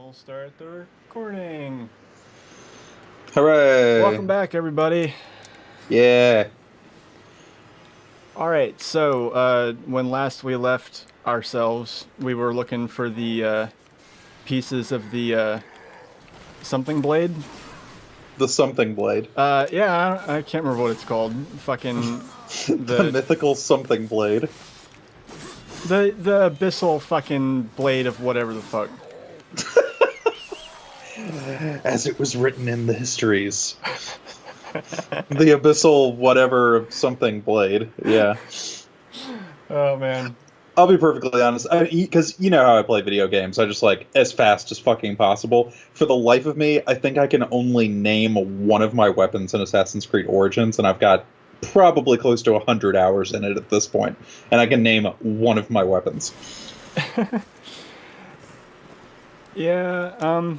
We'll start the recording. Hooray! Welcome back, everybody. Yeah. All right, so when last we left ourselves, we were looking for the pieces of the something blade. The something blade. Yeah, I can't remember what it's called. Fucking The the mythical something blade. the abyssal fucking blade of whatever the fuck. As it was written in the histories. The abyssal whatever of something blade. Yeah. Oh man. I'll be perfectly honest. Because you know how I play video games. I just like as fast as fucking possible. For the life of me, I think I can only name one of my weapons in Assassin's Creed Origins, and I've got probably close to 100 hours in it at this point. And I can name one of my weapons. Yeah.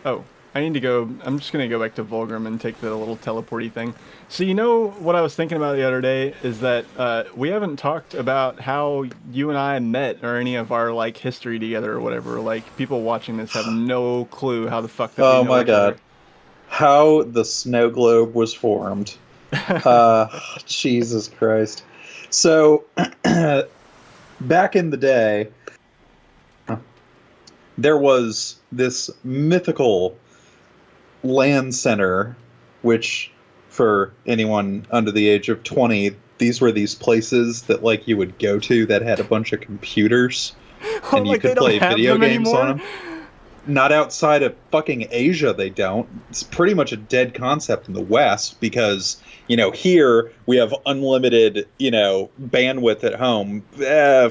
Oh, I need to go. I'm just gonna go back to Volgrim and take the little teleporty thing. So you know what I was thinking about the other day is that we haven't talked about how you and I met or any of our like history together or whatever. Like people watching this have no clue how the fuck that we Oh know my each other. god. How the snow globe was formed. Jesus Christ. So, back in the day, there was this mythical land center, which, for anyone under the age of 20, these were these places that, like, you would go to that had a bunch of computers, Oh, and you like they could don't play have video them games on anymore. them. Not outside of fucking Asia, they don't. It's pretty much a dead concept in the West because, here we have unlimited, bandwidth at home,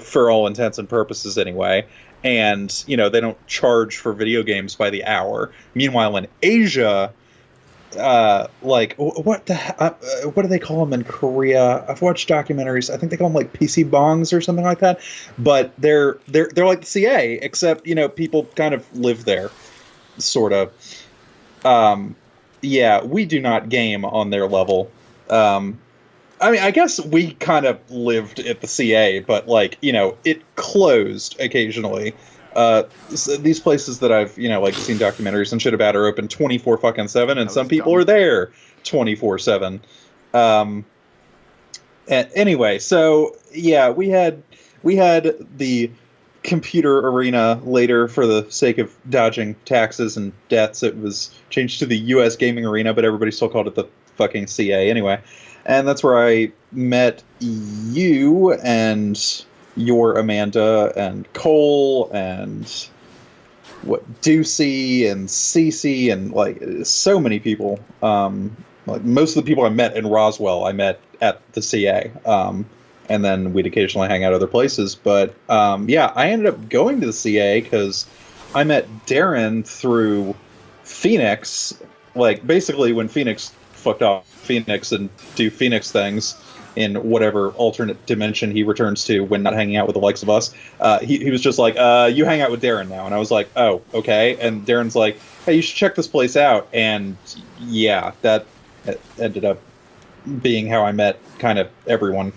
for all intents and purposes anyway. And, they don't charge for video games by the hour. Meanwhile, in Asia, what do they call them in Korea? I've watched documentaries. I think they call them like PC bongs or something like that. But they're like the CA, except people kind of live there, sort of. Um, yeah, we do not game on their level. Um, I mean, I guess we kind of lived at the CA, but like it closed occasionally. These places that I've like seen documentaries and shit about are open 24 fucking 7, and That some was people dumb. are there 24/7. Um, anyway, so yeah, we had the computer arena later for the sake of dodging taxes and debts. It was changed to the U.S. gaming arena, but everybody still called it the fucking CA anyway. And that's where I met you and your Amanda and Cole and Ducey and Cece and like so many people. Like most of the people I met in Roswell, I met at the CA. And then we'd occasionally hang out other places. But yeah, I ended up going to the CA because I met Darren through Phoenix. Like basically when Phoenix fucked off Phoenix and do Phoenix things in whatever alternate dimension he returns to when not hanging out with the likes of us. He was just like, you hang out with Darren now. And I was like, oh, okay. And Darren's like, hey, you should check this place out. And yeah, that ended up being how I met kind of everyone.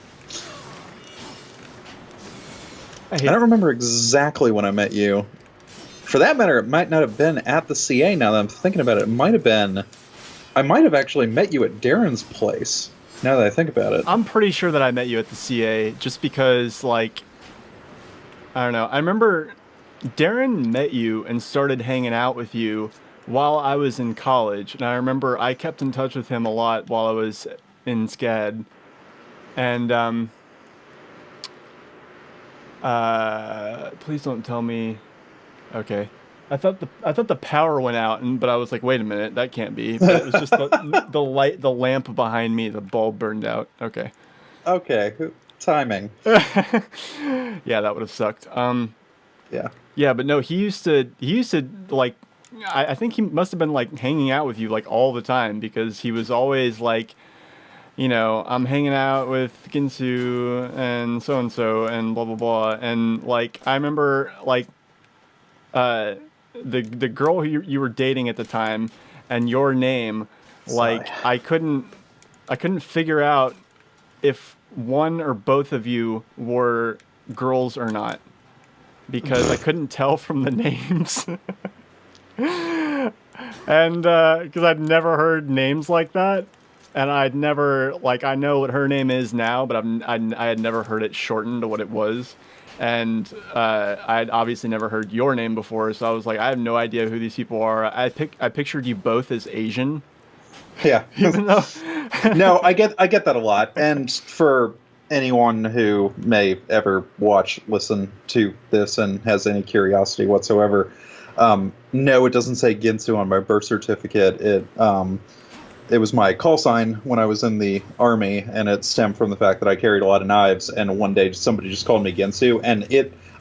I I hate. don't remember exactly when I met you. For that matter, it might not have been at the CA now that I'm thinking about it. It might have been. I might have actually met you at Darren's place, now that I think about it. I'm pretty sure that I met you at the CA just because like I don't know. I remember Darren met you and started hanging out with you while I was in college, and I remember I kept in touch with him a lot while I was in SCAD. And please don't tell me. Okay, I thought the power went out, but I was like, wait a minute, that can't be. But it was just the light, the lamp behind me, the bulb burned out. Okay, Okay, timing. yeah, that would have sucked. Yeah. Yeah, but no, he used to like I think he must have been like hanging out with you like all the time because he was always like, I'm hanging out with Ginsu and so and blah blah blah. And like I remember like uh the girl who you were dating at the time and your name, Sigh. like I couldn't figure out if one or both of you were girls or not. because I couldn't tell from the names. And because I'd never heard names like that, and I'd never like I know what her name is now, but I had never heard it shortened to what it was, and I'd obviously never heard your name before, so I was like, I have no idea who these people are. I pictured you both as Asian, Yeah. even though No, I get that a lot. And for anyone who may ever listen to this and has any curiosity whatsoever, no, it doesn't say Ginsu on my birth certificate. It was my call sign when I was in the army, and it stemmed from the fact that I carried a lot of knives, and one day somebody just called me Ginsu, and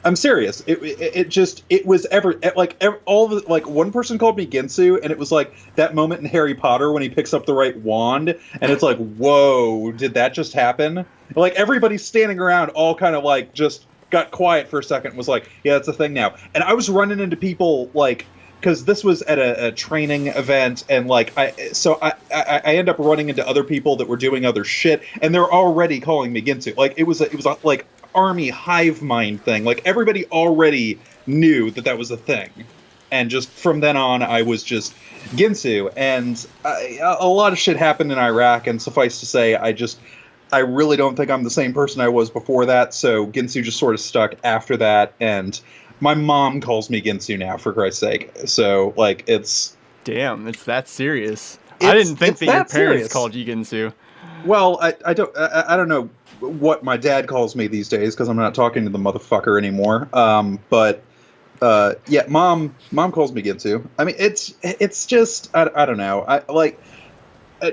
I'm serious. It was one person called me Ginsu, and it was like that moment in Harry Potter when he picks up the right wand, and it's like, whoa, did that just happen? Like everybody's standing around, all kind of like just got quiet for a second, and was like, yeah, it's a thing now. And I was running into people like, because this was at a training event, and like I end up running into other people that were doing other shit, and they're already calling me Ginsu. Like it was like army hive mind thing. Like everybody already knew that was a thing, and just from then on I was just Ginsu. And a lot of shit happened in Iraq, and suffice to say I really don't think I'm the same person I was before that, so Ginsu just sort of stuck after that. And my mom calls me Ginsu now, for Christ's sake. So like it's damn, it's that serious. I didn't think that your parents serious. called you Ginsu. Well, I don't know what my dad calls me these days, because I'm not talking to the motherfucker anymore. But yeah, mom calls me Ginsu. I mean, it's just I don't know. I like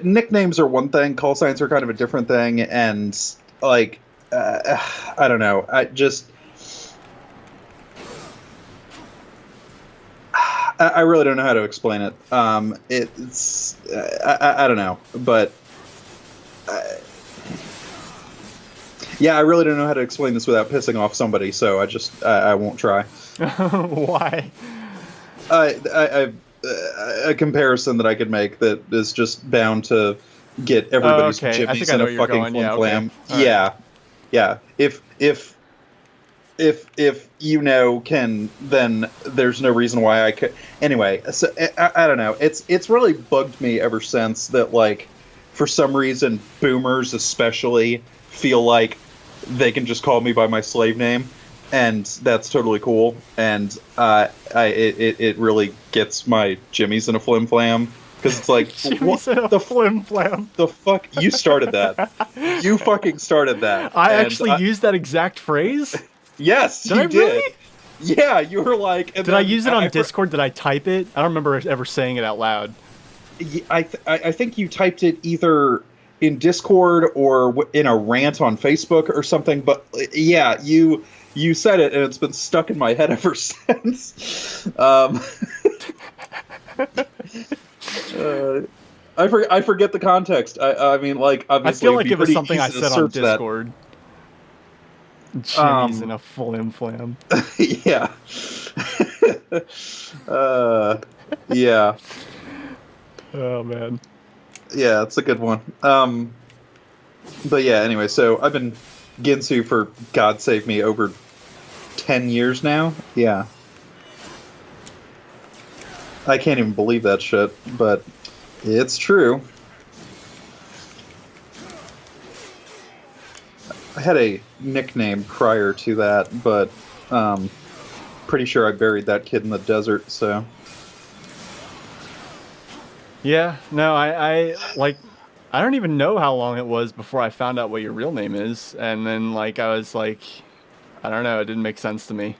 nicknames are one thing, call signs are kind of a different thing, and like I don't know. I really don't know how to explain it. It's I don't know, but yeah, I really don't know how to explain this without pissing off somebody. So I won't try. Why? A comparison that I could make that is just bound to get everybody's jimmies in a fucking flim flam. Yeah. Yeah. If you know Ken, then there's no reason why I could. Anyway, so I don't know. It's really bugged me ever since that, like, for some reason, boomers especially feel like they can just call me by my slave name, and that's totally cool. And it really gets my jimmies in a flim flam, because it's like, what the flim flam? The fuck? You started that. You fucking started that. I actually used that exact phrase. Yes, did I did. Really? Yeah, you were like. Did I use it on Discord? Did I type it? I don't remember ever saying it out loud. I think you typed it either in Discord or in a rant on Facebook or something. But yeah, you said it, and it's been stuck in my head ever since. I forget the context. I mean, like, obviously, I feel like it was something I said on Discord. Jimmy's in a flim flam. Yeah. Yeah. Oh man. Yeah, it's a good one. But yeah, anyway, so I've been Ginsu for, God save me, over 10 years now. Yeah. I can't even believe that shit, but it's true. I had a nickname prior to that, but pretty sure I buried that kid in the desert, so. Yeah, no, I don't even know how long it was before I found out what your real name is, and then like I was like, I don't know, it didn't make sense to me.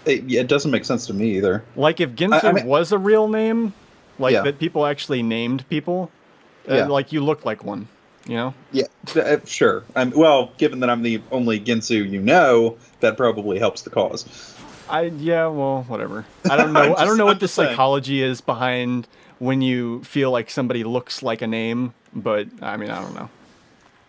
It doesn't make sense to me either. Like if Ginsu was a real name, like that people actually named people, like you look like one. You know? Yeah, sure. Well, given that I'm the only Ginsu you know, that probably helps the cause. Well, whatever. I don't know. I don't know what the psychology is behind when you feel like somebody looks like a name, but I mean, I don't know.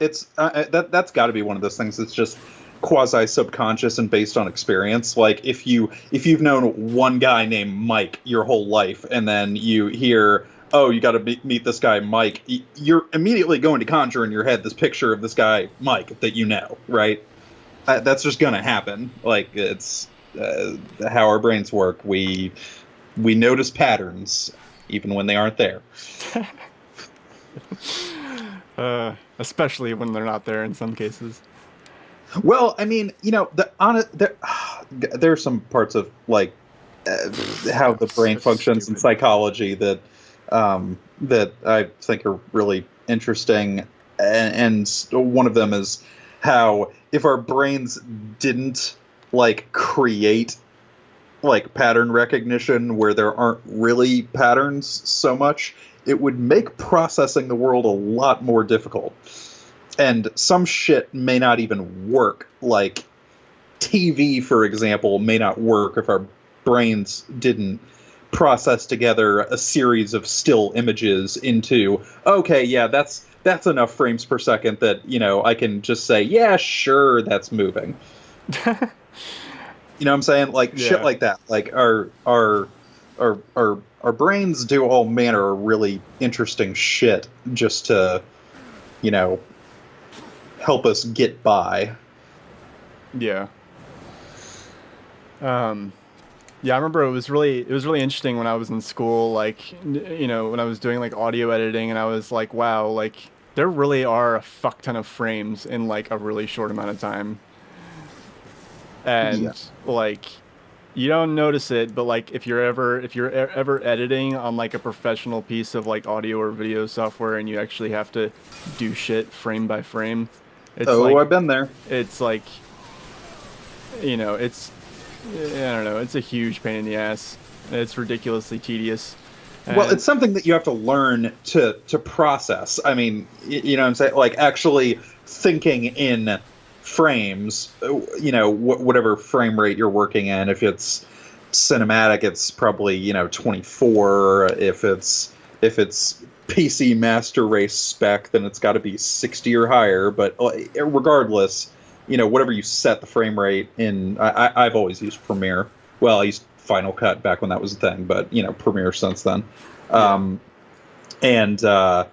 It's that's got to be one of those things that's just quasi subconscious and based on experience. Like if you've known one guy named Mike your whole life, and then you hear, oh, you got to meet this guy, Mike, you're immediately going to conjure in your head this picture of this guy, Mike, that you know, right? That's just going to happen. Like, it's how our brains work. We notice patterns even when they aren't there. Especially when they're not there in some cases. Well, I mean, there are some parts of like how the brain So functions in stupid. psychology that I think are really interesting, and one of them is how if our brains didn't like create like pattern recognition where there aren't really patterns so much, it would make processing the world a lot more difficult. And some shit may not even work. Like TV, for example, may not work if our brains didn't process together a series of still images into, okay, yeah, that's enough frames per second that, I can just say, yeah, sure, that's moving. You know what I'm saying? Like shit Yeah. like that. Like our brains do all manner of really interesting shit just to, you know, help us get by. Yeah. Um, yeah, I remember it was really interesting when I was in school, like, when I was doing like audio editing, and I was like, wow, like there really are a fuck ton of frames in like a really short amount of time. Yeah. And like you don't notice it, but like if you're ever editing on like a professional piece of like audio or video software and you actually have to do shit frame by frame, it's Oh, like I've been there. it's like it's I don't know, it's a huge pain in the ass. It's ridiculously tedious. Well, And it's something that you have to learn to process. I mean, you know what I'm saying? Like actually thinking in frames, whatever frame rate you're working in. If it's cinematic, it's probably, 24. If it's PC Master Race spec, then it's got to be 60 or higher. But regardless, whatever you set the frame rate in, I've always used Premiere. Well, I used Final Cut back when that was a thing, but Premiere since then. yeah, Um, and yeah,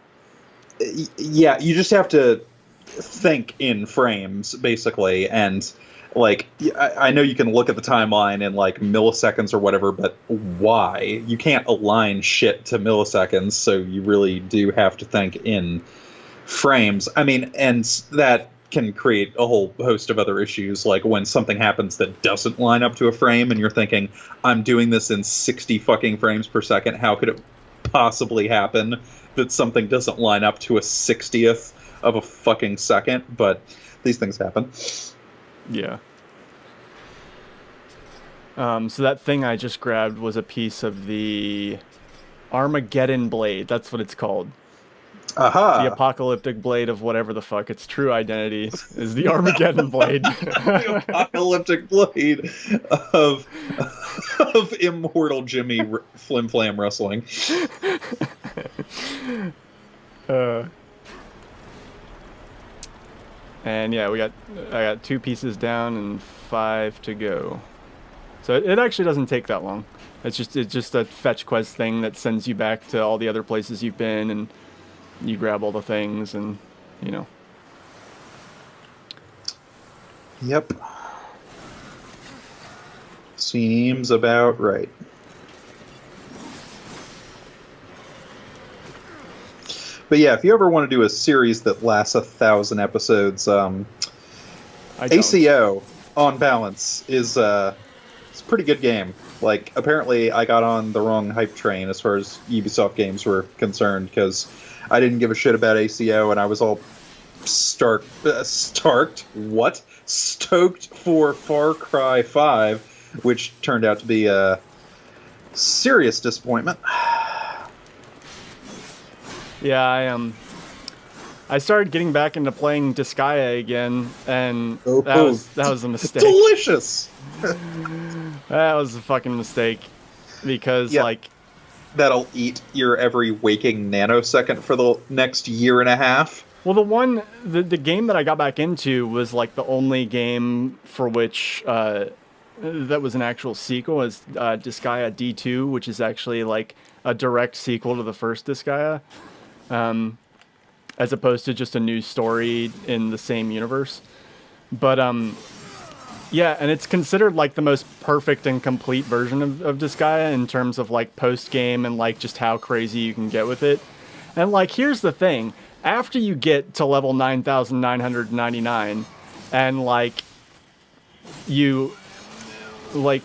you just have to think in frames basically, and like I know you can look at the timeline in like milliseconds or whatever, but why? You can't align shit to milliseconds, so you really do have to think in frames. I mean, and that can create a whole host of other issues, like when something happens that doesn't line up to a frame and you're thinking, I'm doing this in 60 fucking frames per second, how could it possibly happen that something doesn't line up to a 60th of a fucking second? But these things happen. yeah. So that thing I just grabbed was a piece of the Armageddon blade. That's what it's called. The Aha. apocalyptic blade of whatever the fuck its true identity is. The Armageddon blade. The apocalyptic blade of of immortal Jimmy Flim Flam wrestling. uh, and yeah, I got 2 pieces down and 5 to go. So it actually doesn't take that long. It's just a fetch quest thing that sends you back to all the other places you've been, and you grab all the things, and you know. Yep. Seems about right. But yeah, if you ever want to do a series that lasts 1,000 episodes, I don't. ACO on balance is it's a pretty good game. Like apparently, I got on the wrong hype train as far as Ubisoft games were concerned because I didn't give a shit about ACO, and I was all stoked for Far Cry 5, which turned out to be a serious disappointment. Yeah, I started getting back into playing Disgaea again, and Oh, that was a mistake. delicious. That was a fucking mistake because Yeah. like That'll eat your every waking nanosecond for the next year and a half. well the game that I got back into was like the only game for which that was an actual sequel is Disgaea D2, which is actually like a direct sequel to the first Disgaea, as opposed to just a new story in the same universe. But Yeah, and it's considered like the most perfect and complete version of Disgaea in terms of like post game and like just how crazy you can get with it. And like, here's the thing: after you get to level 9,999, and like you like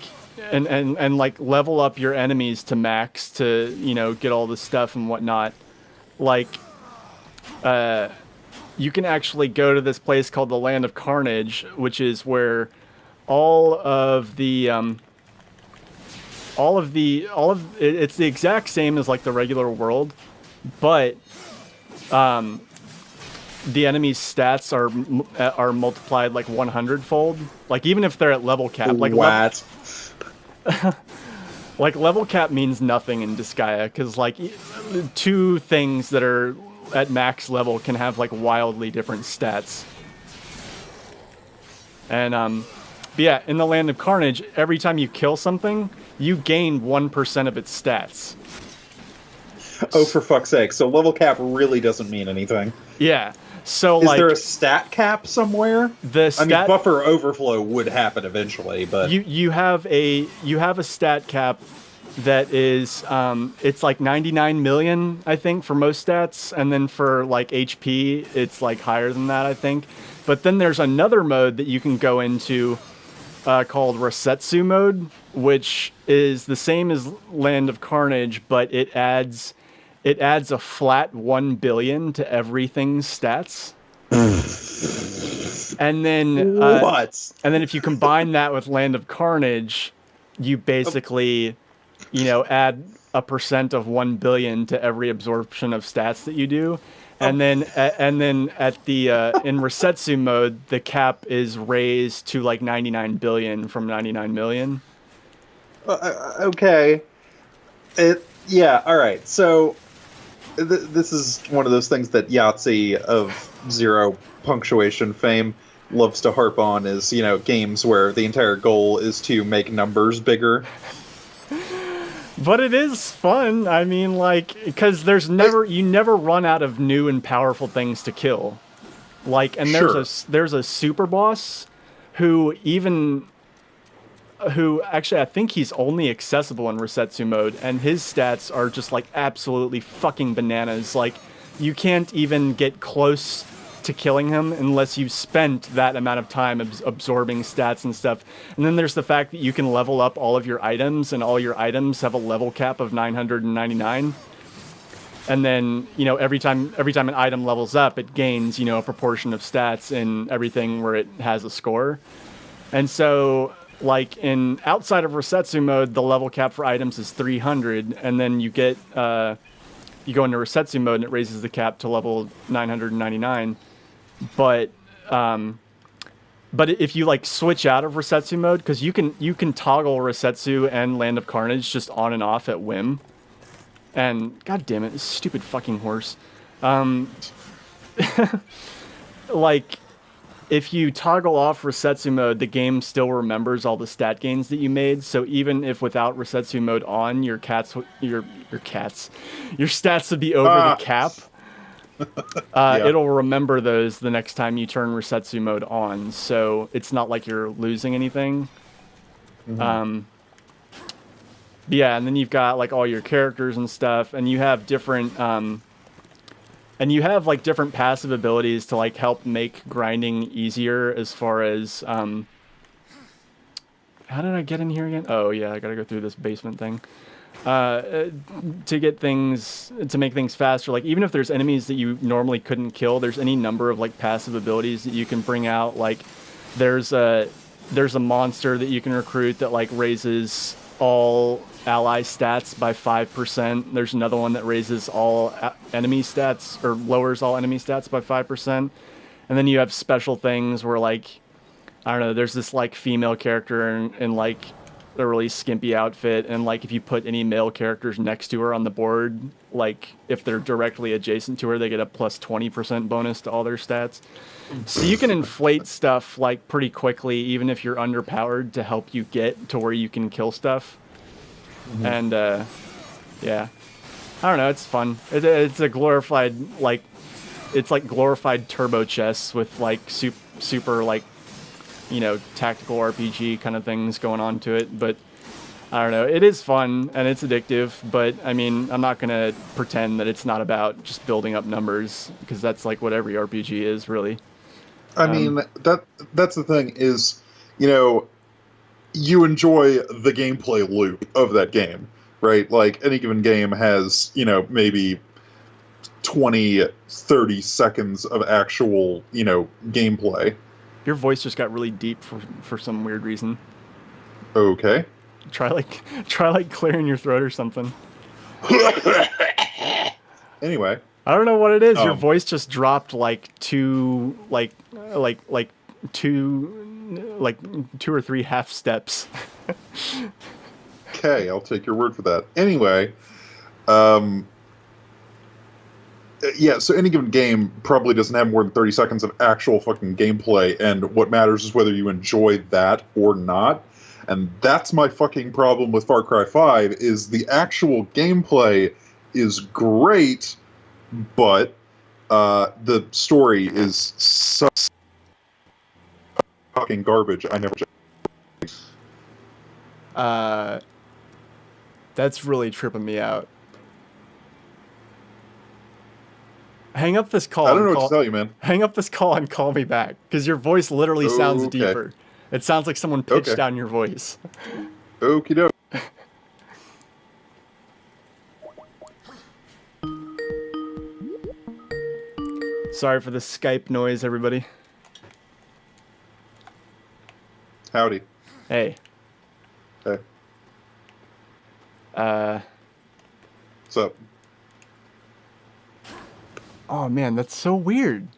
and like level up your enemies to max to get all the stuff and whatnot, like you can actually go to this place called the Land of Carnage, which is where it's the exact same as like the regular world, but the enemy's stats are multiplied like 100-fold. Like even if they're at level cap, like what? Like level cap means nothing in Disgaea because like two things that are at max level can have like wildly different stats. And but yeah, in the Land of Carnage, every time you kill something, you gain 1% of its stats. Oh, for fuck's sake! So level cap really doesn't mean anything. Yeah. So is like, there a stat cap somewhere? I mean, buffer overflow would happen eventually, but you have a stat cap that is it's like 99 million, I think, for most stats, and then for like HP, it's like higher than that, I think. But then there's another mode that you can go into called Resetsu mode, which is the same as Land of Carnage, but it adds a flat 1 billion to everything's stats. And then what? And then if you combine that with Land of Carnage, you basically, add a percent of 1 billion to every absorption of stats that you do. And then at the in Resetsu mode, the cap is raised to like 99 billion from 99 million. Okay. Yeah. All right. So this is one of those things that Yahtzee of zero punctuation fame loves to harp on, is games where the entire goal is to make numbers bigger. But it is fun. I mean, like, because you never run out of new and powerful things to kill. Like, and there's a super boss who actually I think he's only accessible in Resetsu mode, and his stats are just like absolutely fucking bananas. Like, you can't even get close to killing him unless you've spent that amount of time absorbing stats and stuff. And then there's the fact that you can level up all of your items, and all your items have a level cap of 999. And then, every time an item levels up, it gains, a proportion of stats in everything where it has a score. And so, like, outside of Resetsu mode, the level cap for items is 300, and then you go into Resetsu mode and it raises the cap to level 999. But if you like switch out of Resetsu mode, because you can toggle Resetsu and Land of Carnage just on and off at whim. And god damn it, this stupid fucking horse. Like, if you toggle off Resetsu mode, the game still remembers all the stat gains that you made. So even if without Resetsu mode on, your stats would be over the cap. Yeah. It'll remember those the next time you turn Resetsu mode on. So it's not like you're losing anything. Mm-hmm. Yeah, and then you've got like all your characters and stuff, and you have different different passive abilities to like help make grinding easier. As far as how did I get in here again? Oh yeah, I gotta go through this basement thing to make things faster. Like, even if there's enemies that you normally couldn't kill, there's any number of like passive abilities that you can bring out. Like, there's a monster that you can recruit that like raises all ally stats by 5%. There's another one that raises all enemy stats, or lowers all enemy stats by 5%. And then you have special things where, like, I don't know, there's this like female character in like a really skimpy outfit, and like if you put any male characters next to her on the board, like if they're directly adjacent to her, they get a plus 20% bonus to all their stats. So you can inflate stuff like pretty quickly, even if you're underpowered, to help you get to where you can kill stuff. Mm-hmm. And yeah, I don't know, it's fun. It's a glorified, like, it's like glorified turbo chess with like super like, tactical RPG kind of things going on to it. But I don't know. It is fun and it's addictive, but I mean, I'm not going to pretend that it's not about just building up numbers, because that's like what every RPG is, really. I mean, that's the thing is, you enjoy the gameplay loop of that game, right? Like, any given game has, maybe 20, 30 seconds of actual, gameplay. Your voice just got really deep for some weird reason. Okay. Try like clearing your throat or something. Anyway. I don't know what it is. Your voice just dropped like two or three half steps. Okay, I'll take your word for that. Anyway, yeah, so any given game probably doesn't have more than 30 seconds of actual fucking gameplay, and what matters is whether you enjoy that or not. And that's my fucking problem with Far Cry 5, is the actual gameplay is great, but the story is so fucking garbage. I never. That's really tripping me out. Hang up this call. I don't know what to tell you, man. Hang up this call and call me back, because your voice literally sounds deeper. It sounds like someone pitched down your voice. Okie doke. Sorry for the Skype noise, everybody. Howdy. Hey. Hey. What's up? Oh man, that's so weird.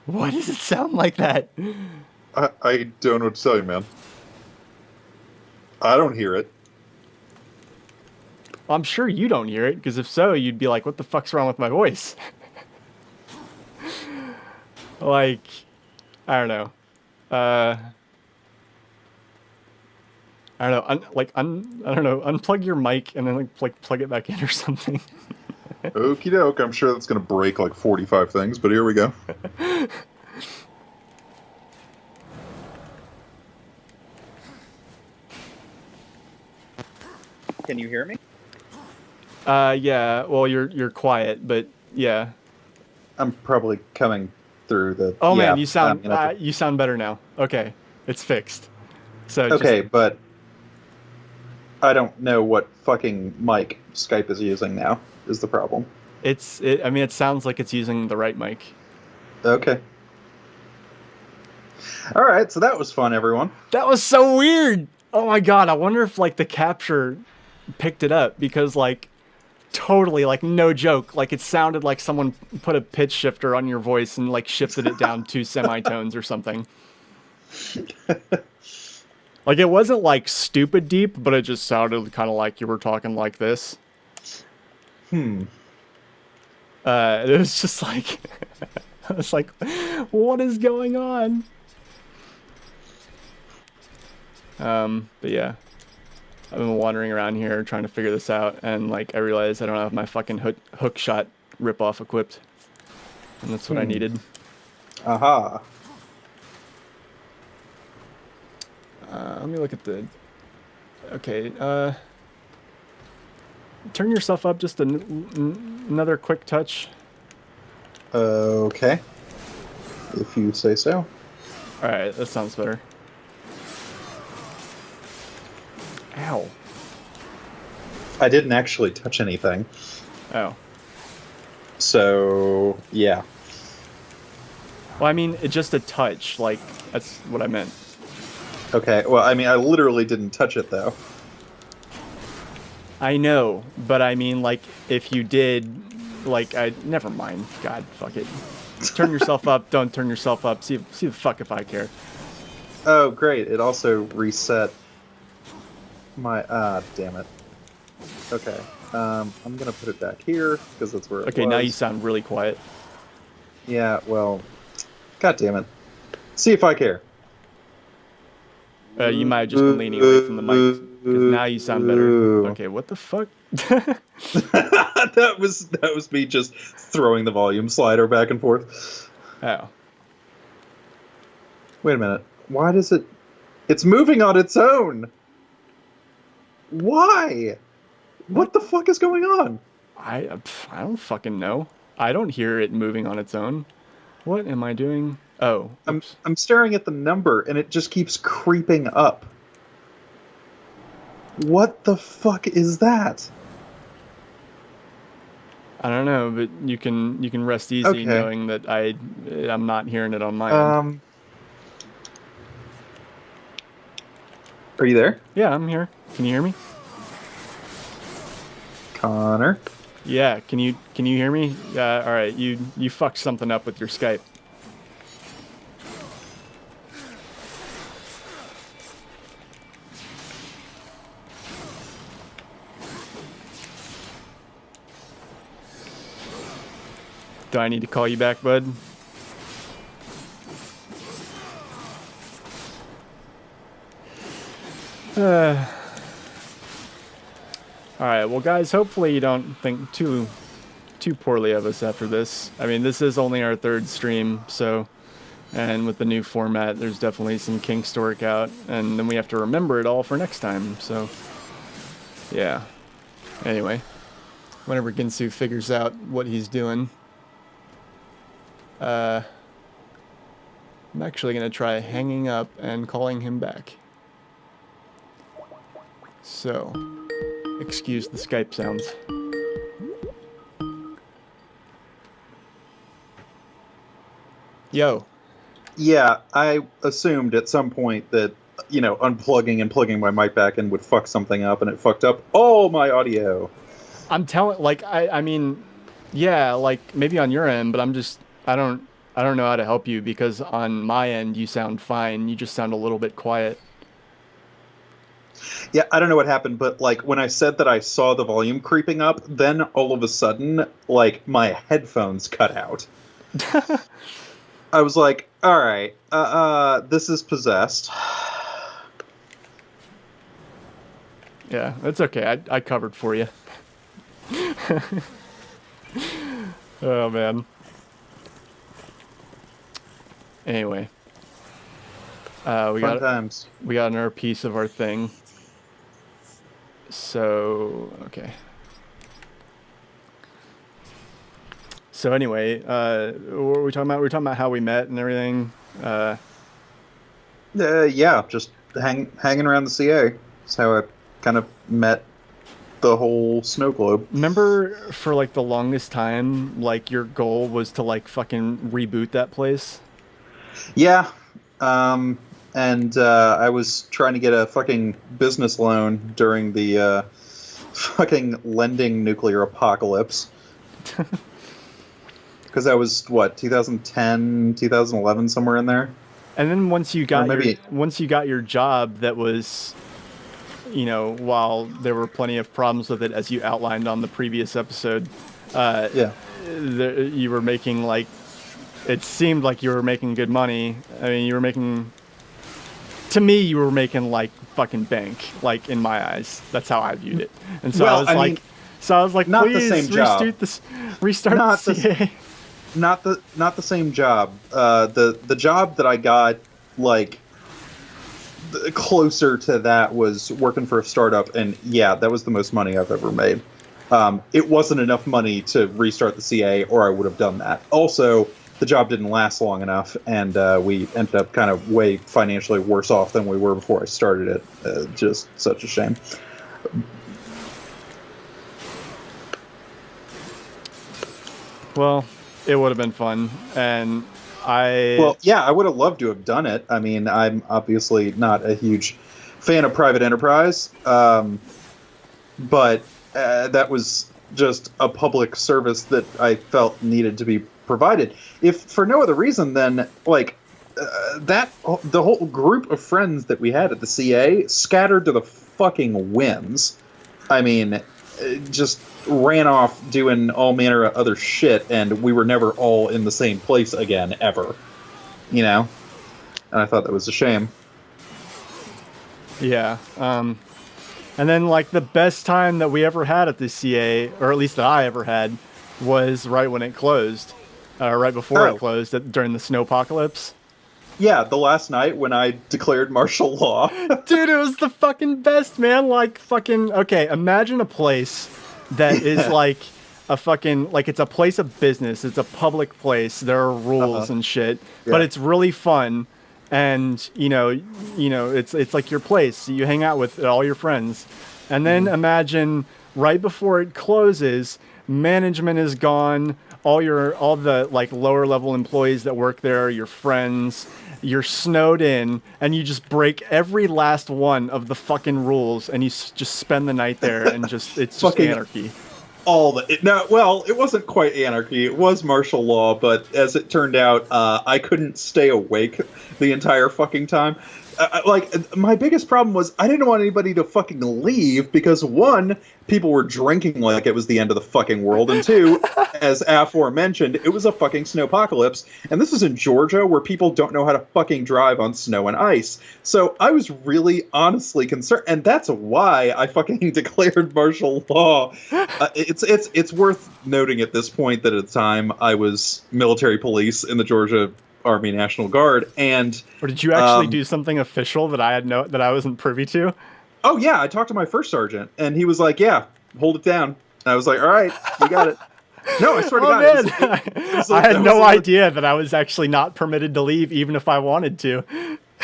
Why does it sound like that? I don't know what to tell you, man. I don't hear it. I'm sure you don't hear it, because if so, you'd be like, what the fuck's wrong with my voice? Like, I don't know. I don't know. I don't know. Unplug your mic and then like plug it back in or something. Okie doke. I'm sure that's gonna break like 45 things, but here we go. Can you hear me? Yeah. Well, you're quiet, but yeah. I'm probably coming through the. Oh man, you sound better now. Okay, it's fixed. So okay, but I don't know what fucking mic Skype is using now. Is the problem? I mean, it sounds like it's using the right mic. Okay. All right, so that was fun, everyone. That was so weird. Oh my god, I wonder if like the capture picked it up, because like totally, like no joke, like it sounded like someone put a pitch shifter on your voice and like shifted it down 2 semitones or something. Like it wasn't like stupid deep, but it just sounded kind of like you were talking like this. It was just like I was like, what is going on? But yeah, I've been wandering around here trying to figure this out, and like I realized I don't have my fucking hook shot ripoff equipped, and that's what I needed. Aha. Let me look at the. Okay. Turn yourself up just another quick touch. Okay. If you say so. All right, that sounds better. Ow. I didn't actually touch anything. Oh. So, yeah. Well, I mean, it's just a touch. Like, that's what I meant. Okay, well, I mean, I literally didn't touch it, though. I know, but I mean, like, if you did, like, never mind. God, fuck it. Turn yourself up, don't turn yourself up. See the fuck if I care. Oh, great. It also reset my... damn it. Okay. I'm gonna put it back here, because that's where it was. Okay, now you sound really quiet. Yeah, well... God damn it. See if I care. You might have just been leaning away from the mic, because now you sound better. Okay, what the fuck? that was me just throwing the volume slider back and forth. Oh. Wait a minute. Why does it... It's moving on its own! Why? What the fuck is going on? I don't fucking know. I don't hear it moving on its own. What am I doing? Oh, oops. I'm staring at the number and it just keeps creeping up. What the fuck is that? I don't know, but you can rest easy Okay. knowing that I'm not hearing it on my end. Are you there? Yeah, I'm here. Can you hear me? Connor? Yeah, can you hear me? All right, you fucked something up with your Skype. Do I need to call you back, bud? All right, well, guys, hopefully you don't think too poorly of us after this. I mean, this is only our third stream, so, and with the new format, there's definitely some kinks to work out, and then we have to remember it all for next time, so, yeah. Anyway, whenever Ginsu figures out what he's doing, I'm actually going to try hanging up and calling him back. So, excuse the Skype sounds. Yo. Yeah, I assumed at some point that, unplugging and plugging my mic back in would fuck something up, and it fucked up all my audio. I'm telling, like, I mean, yeah, like, maybe on your end, but I don't know how to help you, because on my end, you sound fine. You just sound a little bit quiet. Yeah, I don't know what happened, but, like, when I said that I saw the volume creeping up, then all of a sudden, like, my headphones cut out. I was like, all right, this is possessed. Yeah, that's okay. I covered for you. Oh, man. Anyway. We Fun times. got another piece of our thing. So, okay. So anyway, what were we talking about? We were talking about how we met and everything. Yeah, just hanging around the CA. That's how I kind of met the whole snow globe. Remember, for like the longest time, like your goal was to like fucking reboot that place? Yeah, and I was trying to get a fucking business loan during the fucking lending nuclear apocalypse. Because that was, 2010, 2011, somewhere in there? And then once you got your job, that was, while there were plenty of problems with it, as you outlined on the previous episode, you were making, like, it seemed like you were making good money. I mean, you were making like fucking bank, like, in my eyes. That's how I viewed it. And so I was like, not please the same job. restart Not the CA. Not the same job. The job that I got, like, closer to that was working for a startup, and yeah, that was the most money I've ever made. It wasn't enough money to restart the CA, or I would have done that. Also, the job didn't last long enough, and we ended up kind of way financially worse off than we were before I started it. Just such a shame. Well, it would have been fun, and I would have loved to have done it. I mean, I'm obviously not a huge fan of private enterprise, but that was just a public service that I felt needed to be provided. If for no other reason than, like, the whole group of friends that we had at the CA scattered to the fucking winds. I mean, just ran off doing all manner of other shit, and we were never all in the same place again, ever. And I thought that was a shame. Yeah. And then, like, the best time that we ever had at the CA, or at least that I ever had, was right when it closed. Right before it closed, during the snowpocalypse. Yeah, the last night when I declared martial law. Dude, it was the fucking best, man. Like, fucking, okay, imagine a place that is like a fucking, like, it's a place of business. It's a public place. There are rules and shit, but Yeah. it's really fun. And, it's like your place. You hang out with all your friends. And then imagine right before it closes, management is gone. All the like lower level employees that work there are your friends. You're snowed in, and you just break every last one of the fucking rules, and you just spend the night there, and it's just Fucking anarchy. It wasn't quite anarchy. It was martial law, but as it turned out, I couldn't stay awake the entire fucking time. My biggest problem was I didn't want anybody to fucking leave because, one, people were drinking like it was the end of the fucking world, and two, as aforementioned, it was a fucking snowpocalypse, and this is in Georgia where people don't know how to fucking drive on snow and ice. So I was really honestly concerned, and that's why I fucking declared martial law. It's worth noting at this point that at the time I was military police in the Georgia Army National Guard, and Or did you actually do something official that I wasn't privy to? oh yeah, I talked to my first sergeant, and he was like, "Yeah, hold it down." And I was like, "All right, you got it." No, I swear to Oh God, man, it was I had that no was idea that I was actually not permitted to leave, even if I wanted to.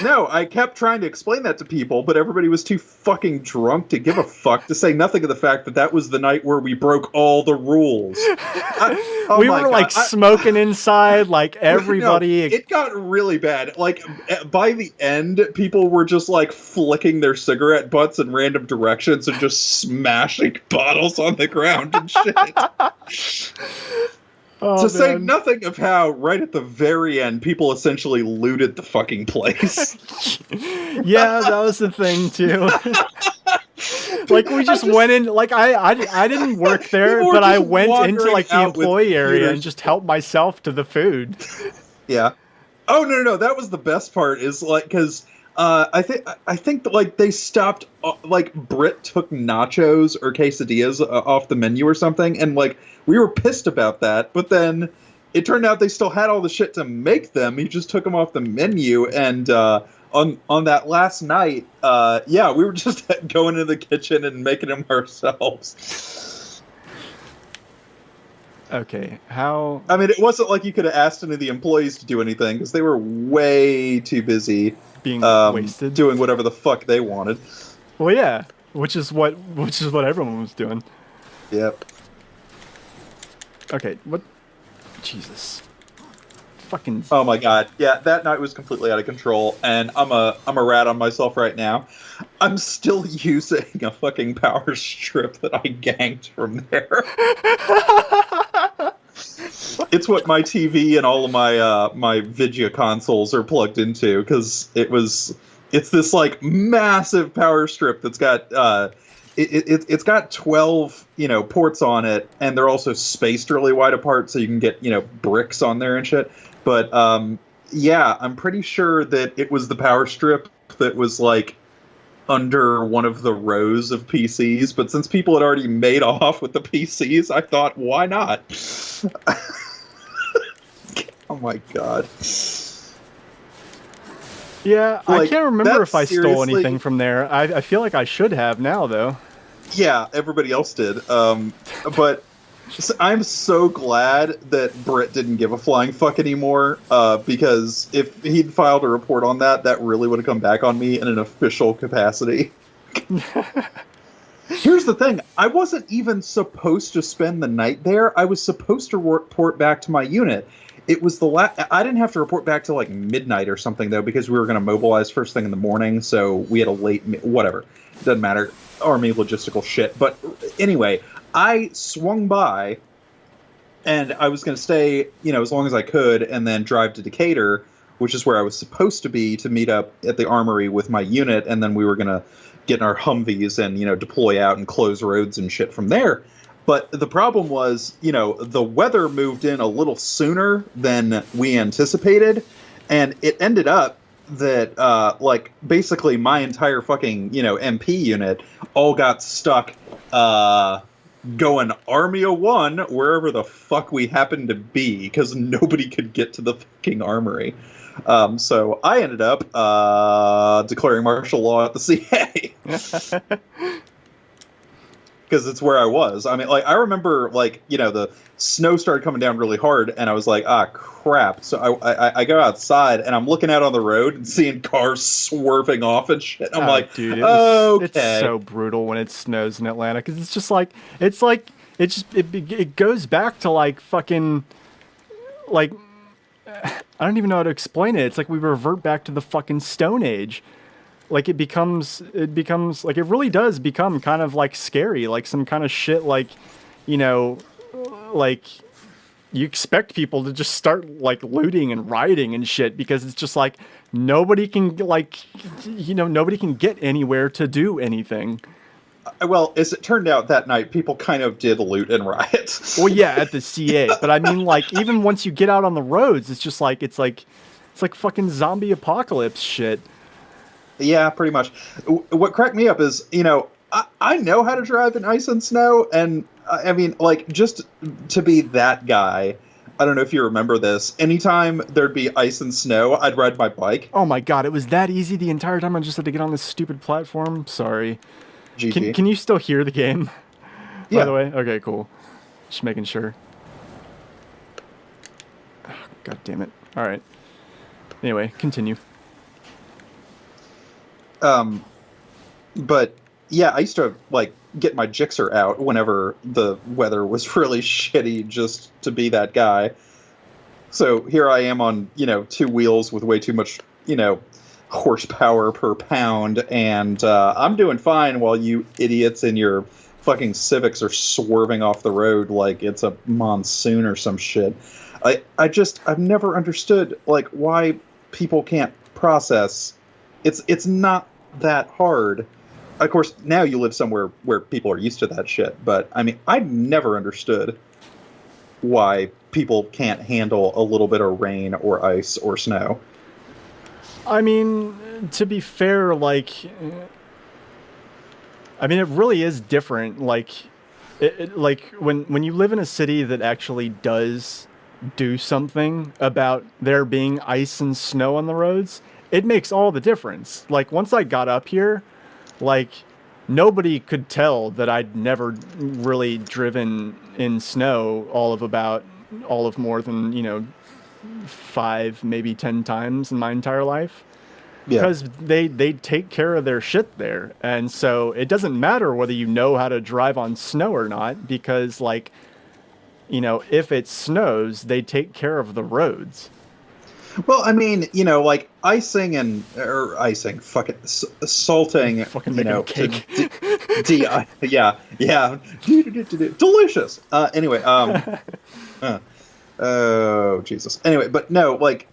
No, I kept trying to explain that to people, but everybody was too fucking drunk to give a fuck, to say nothing of the fact that that was the night where we broke all the rules. We were like smoking inside, like everybody. No, it got really bad. Like, by the end, people were just like flicking their cigarette butts in random directions and just smashing bottles on the ground and shit. Oh, Say nothing of how, right at the very end, people essentially looted the fucking place. Yeah, that was the thing too. Like we just went in. Like I didn't work there, People were but I just went into wandering like the out with employee area computers. and just helped myself to the food. Yeah. Oh no, that was the best part. Is like because I think that like they stopped. Like Britt took nachos or quesadillas off the menu or something, and like we were pissed about that. But then it turned out they still had all the shit to make them. He just took them off the menu, and on that last night, yeah, we were just going into the kitchen and making them ourselves. Okay, how? I mean, it wasn't like you could have asked any of the employees to do anything because they were way too busy Being wasted. doing whatever the fuck they wanted. Well, yeah, which is what everyone was doing. Yep. Okay, what? Jesus. Fucking. Oh my god. Yeah, that night was completely out of control, and I'm a rat on myself right now. I'm still using a fucking power strip that I ganked from there. It's what my TV and all of my Vidya consoles are plugged into, because it's this like massive power strip that's got it's got 12 ports on it, and they're also spaced really wide apart so you can get bricks on there and shit. But yeah, I'm pretty sure that it was the power strip that was like under one of the rows of PCs, but since people had already made off with the PCs, I thought, why not? Oh my god. Yeah, I Like, can't remember if I that's stole seriously- anything from there. I feel like I should have now, though. Yeah, everybody else did. But I'm so glad that Britt didn't give a flying fuck anymore, because if he'd filed a report on that, that really would have come back on me in an official capacity. Here's the thing. I wasn't even supposed to spend the night there. I was supposed to report back to my unit. It was I didn't have to report back till like midnight or something, though, because we were going to mobilize first thing in the morning, so we had a late... Whatever. Doesn't matter. Army logistical shit. But anyway, I swung by, and I was going to stay, as long as I could, and then drive to Decatur, which is where I was supposed to be, to meet up at the armory with my unit, and then we were going to get in our Humvees and, deploy out and close roads and shit from there. But the problem was, the weather moved in a little sooner than we anticipated, and it ended up that, basically my entire fucking, MP unit all got stuck, going Army of One wherever the fuck we happened to be, because nobody could get to the fucking armory. So I ended up declaring martial law at the CA. Because it's where I was. I mean, like, I remember, like, the snow started coming down really hard, and I was like, ah, crap. So I go outside, and I'm looking out on the road and seeing cars swerving off and shit. I'm like, dude, okay. it's so brutal when it snows in Atlanta, because it's just like, it goes back to, like, fucking, like, I don't even know how to explain it. It's like we revert back to the fucking Stone Age. Like, it becomes like, it really does become kind of like scary, like some kind of shit, like, like you expect people to just start like looting and rioting and shit, because it's just like nobody can, like, nobody can get anywhere to do anything. Well, as it turned out that night, people kind of did loot and riot. Well, yeah, at the CA, but I mean, like, even once you get out on the roads, it's just like, it's like fucking zombie apocalypse shit. Yeah, pretty much. What cracked me up is, I know how to drive in ice and snow, and I mean, like, just to be that guy, I don't know if you remember this, anytime there'd be ice and snow, I'd ride my bike. Oh my god, it was that easy the entire time. I just had to get on this stupid platform. Sorry. GG. Can you still hear the game? Yeah. By the way? Okay, cool. Just making sure. Oh, god damn it. Alright. Anyway, continue. But yeah, I used to like get my Gixxer out whenever the weather was really shitty, just to be that guy. So here I am on, two wheels with way too much, horsepower per pound, and I'm doing fine while you idiots in your fucking Civics are swerving off the road like it's a monsoon or some shit. I've never understood, like, why people can't process. It's not that hard. Of course, now you live somewhere where people are used to that shit, but I mean, I've never understood why people can't handle a little bit of rain or ice or snow. I mean, to be fair, like, I mean, it really is different. Like, like when you live in a city that actually does do something about there being ice and snow on the roads, it makes all the difference. Like, once I got up here, like, nobody could tell that I'd never really driven in snow all of more than, 5, maybe 10 times in my entire life. Yeah. Because they take care of their shit there. And so it doesn't matter whether you know how to drive on snow or not, because, like, if it snows, they take care of the roads. Well, I mean, like icing, fucking salting, Fucking making a cake. yeah, delicious. Anyway, oh Jesus. Anyway, but no, like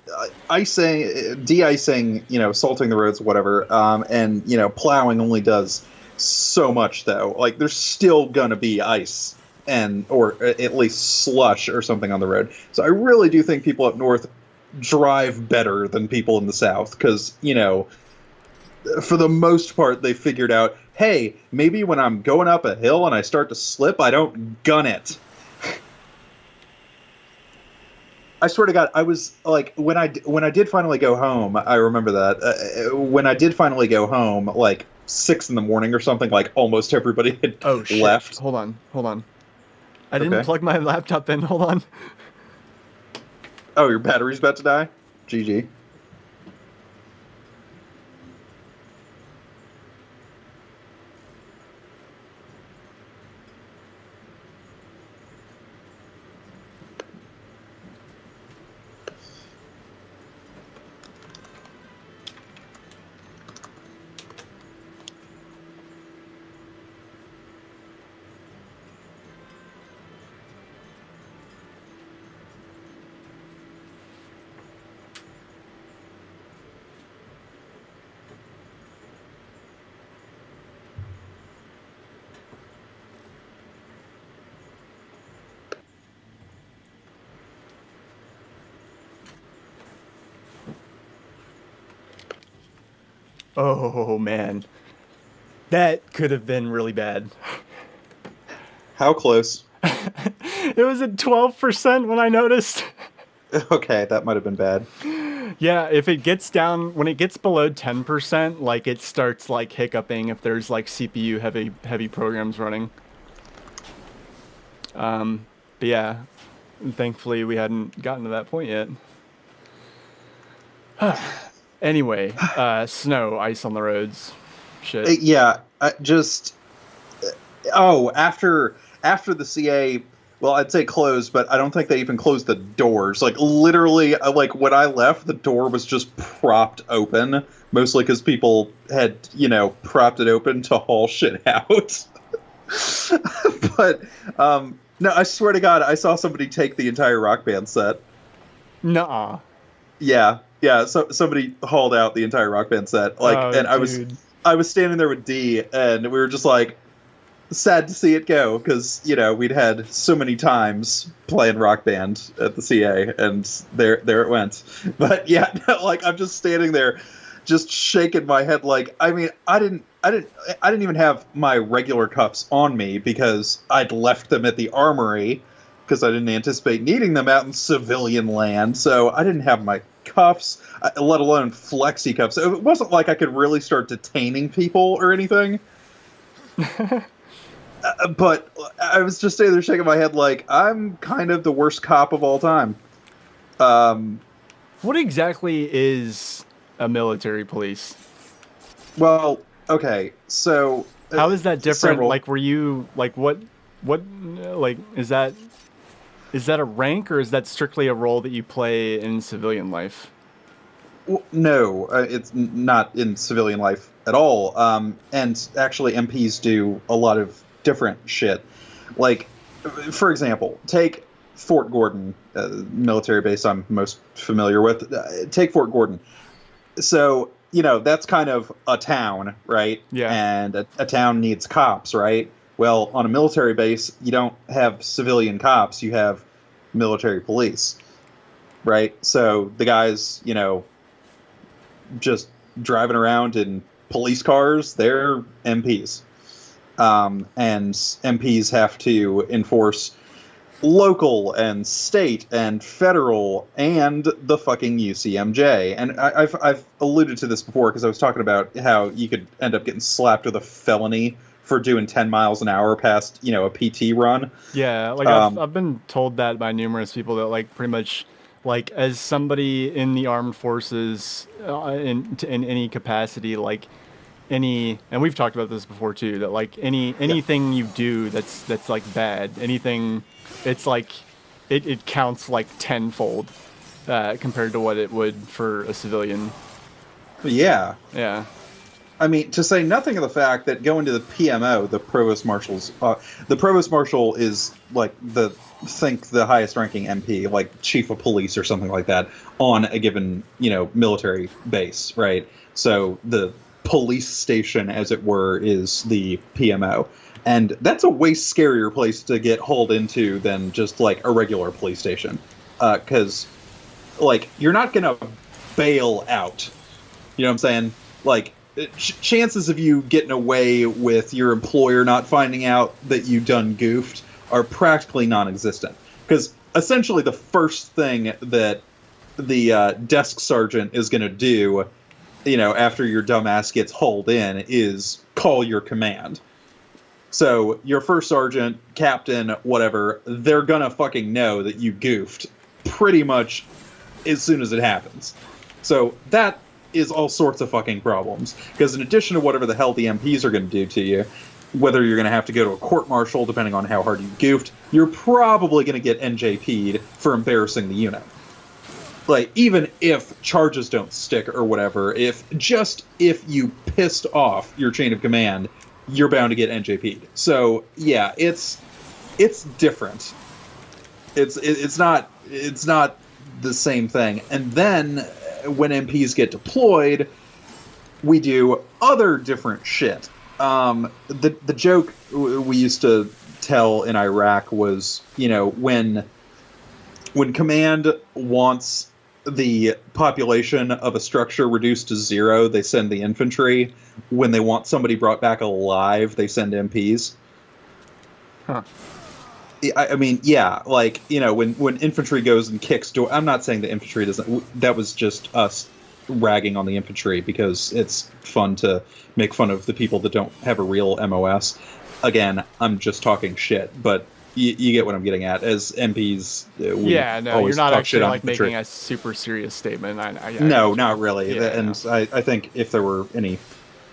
icing, de-icing, salting the roads, whatever. And plowing only does so much, though. Like, there's still gonna be ice or at least slush or something on the road. So I really do think people up north drive better than people in the South, because for the most part they figured out, hey, maybe when I'm going up a hill and I start to slip, I don't gun it. I swear to God, I was like, when I did finally go home, I remember that when I did finally go home, like 6 a.m. or something, like almost everybody had left. Hold on. I didn't plug my laptop in. Hold on. Oh, your battery's about to die? GG. Oh, man. That could have been really bad. How close? It was at 12% when I noticed. Okay, that might have been bad. Yeah, if it gets down when it gets below 10%, like it starts like hiccuping if there's like CPU heavy programs running. But yeah, thankfully we hadn't gotten to that point yet. Anyway, snow, ice on the roads, shit. Yeah, just after the CA, well, I'd say closed, but I don't think they even closed the doors. Like literally, like when I left, the door was just propped open, mostly because people had propped it open to haul shit out. But no, I swear to God, I saw somebody take the entire Rock Band set. Nuh-uh. Yeah. So somebody hauled out the entire Rock Band set, like, Oh, and dude. I was standing there with D, and we were just like sad to see it go because we'd had so many times playing Rock Band at the CA, and there it went. But yeah, like I'm just standing there, just shaking my head. Like, I mean, I didn't even have my regular cups on me because I'd left them at the armory because I didn't anticipate needing them out in civilian land. So I didn't have my cuffs, let alone flexi cuffs. It wasn't like I could really start detaining people or anything. But I was just standing there shaking my head like, I'm kind of the worst cop of all time. What exactly is a military police? Well, okay, so... How is that different? several. Like, were you, like, what, like, is that a rank, or is that strictly a role that you play in civilian life? Well, no, it's not in civilian life at all. And actually, MPs do a lot of different shit. Like, for example, take Fort Gordon, military base I'm most familiar with. Take Fort Gordon. So, that's kind of a town, right? Yeah. And a town needs cops, right? Well, on a military base, you don't have civilian cops, you have military police, right? So the guys, just driving around in police cars, they're MPs. And MPs have to enforce local and state and federal and the fucking UCMJ. And I've alluded to this before because I was talking about how you could end up getting slapped with a felony for doing 10 miles an hour past, a PT run. Yeah, like I've been told that by numerous people that like pretty much like as somebody in the armed forces in any capacity, like and we've talked about this before too, that like anything you do that's like bad, anything, it's like it counts like tenfold compared to what it would for a civilian. Yeah. Yeah. I mean, to say nothing of the fact that going to the PMO, the Provost Marshal's, the Provost Marshal is like the highest ranking MP, like Chief of Police or something like that, on a given, military base, right? So the police station, as it were, is the PMO. And that's a way scarier place to get hauled into than just like a regular police station. Because, like, you're not going to bail out. You know what I'm saying? Like, chances of you getting away with your employer not finding out that you done goofed are practically non-existent. Because essentially the first thing that the desk sergeant is going to do, after your dumbass gets hauled in, is call your command. So your first sergeant, captain, whatever, they're going to fucking know that you goofed pretty much as soon as it happens. So that is all sorts of fucking problems. Because in addition to whatever the hell the MPs are going to do to you, whether you're going to have to go to a court-martial, depending on how hard you goofed, you're probably going to get NJP'd for embarrassing the unit. Like, even if charges don't stick or whatever, if you pissed off your chain of command, you're bound to get NJP'd. So, yeah, it's different. It's not the same thing. And then when MPs get deployed, we do other different shit. The joke we used to tell in Iraq was, when command wants the population of a structure reduced to 0, they send the infantry. When they want somebody brought back alive, they send MPs. Huh. I mean, yeah, like, you know, when infantry goes and kicks door. I'm not saying the infantry doesn't. That was just us ragging on the infantry because it's fun to make fun of the people that don't have a real MOS. Again, I'm just talking shit, but you get what I'm getting at. As MPs, Yeah, no, you're not talk actually shit on like infantry. making a super serious statement. No, not really. Yeah, And I think if there were any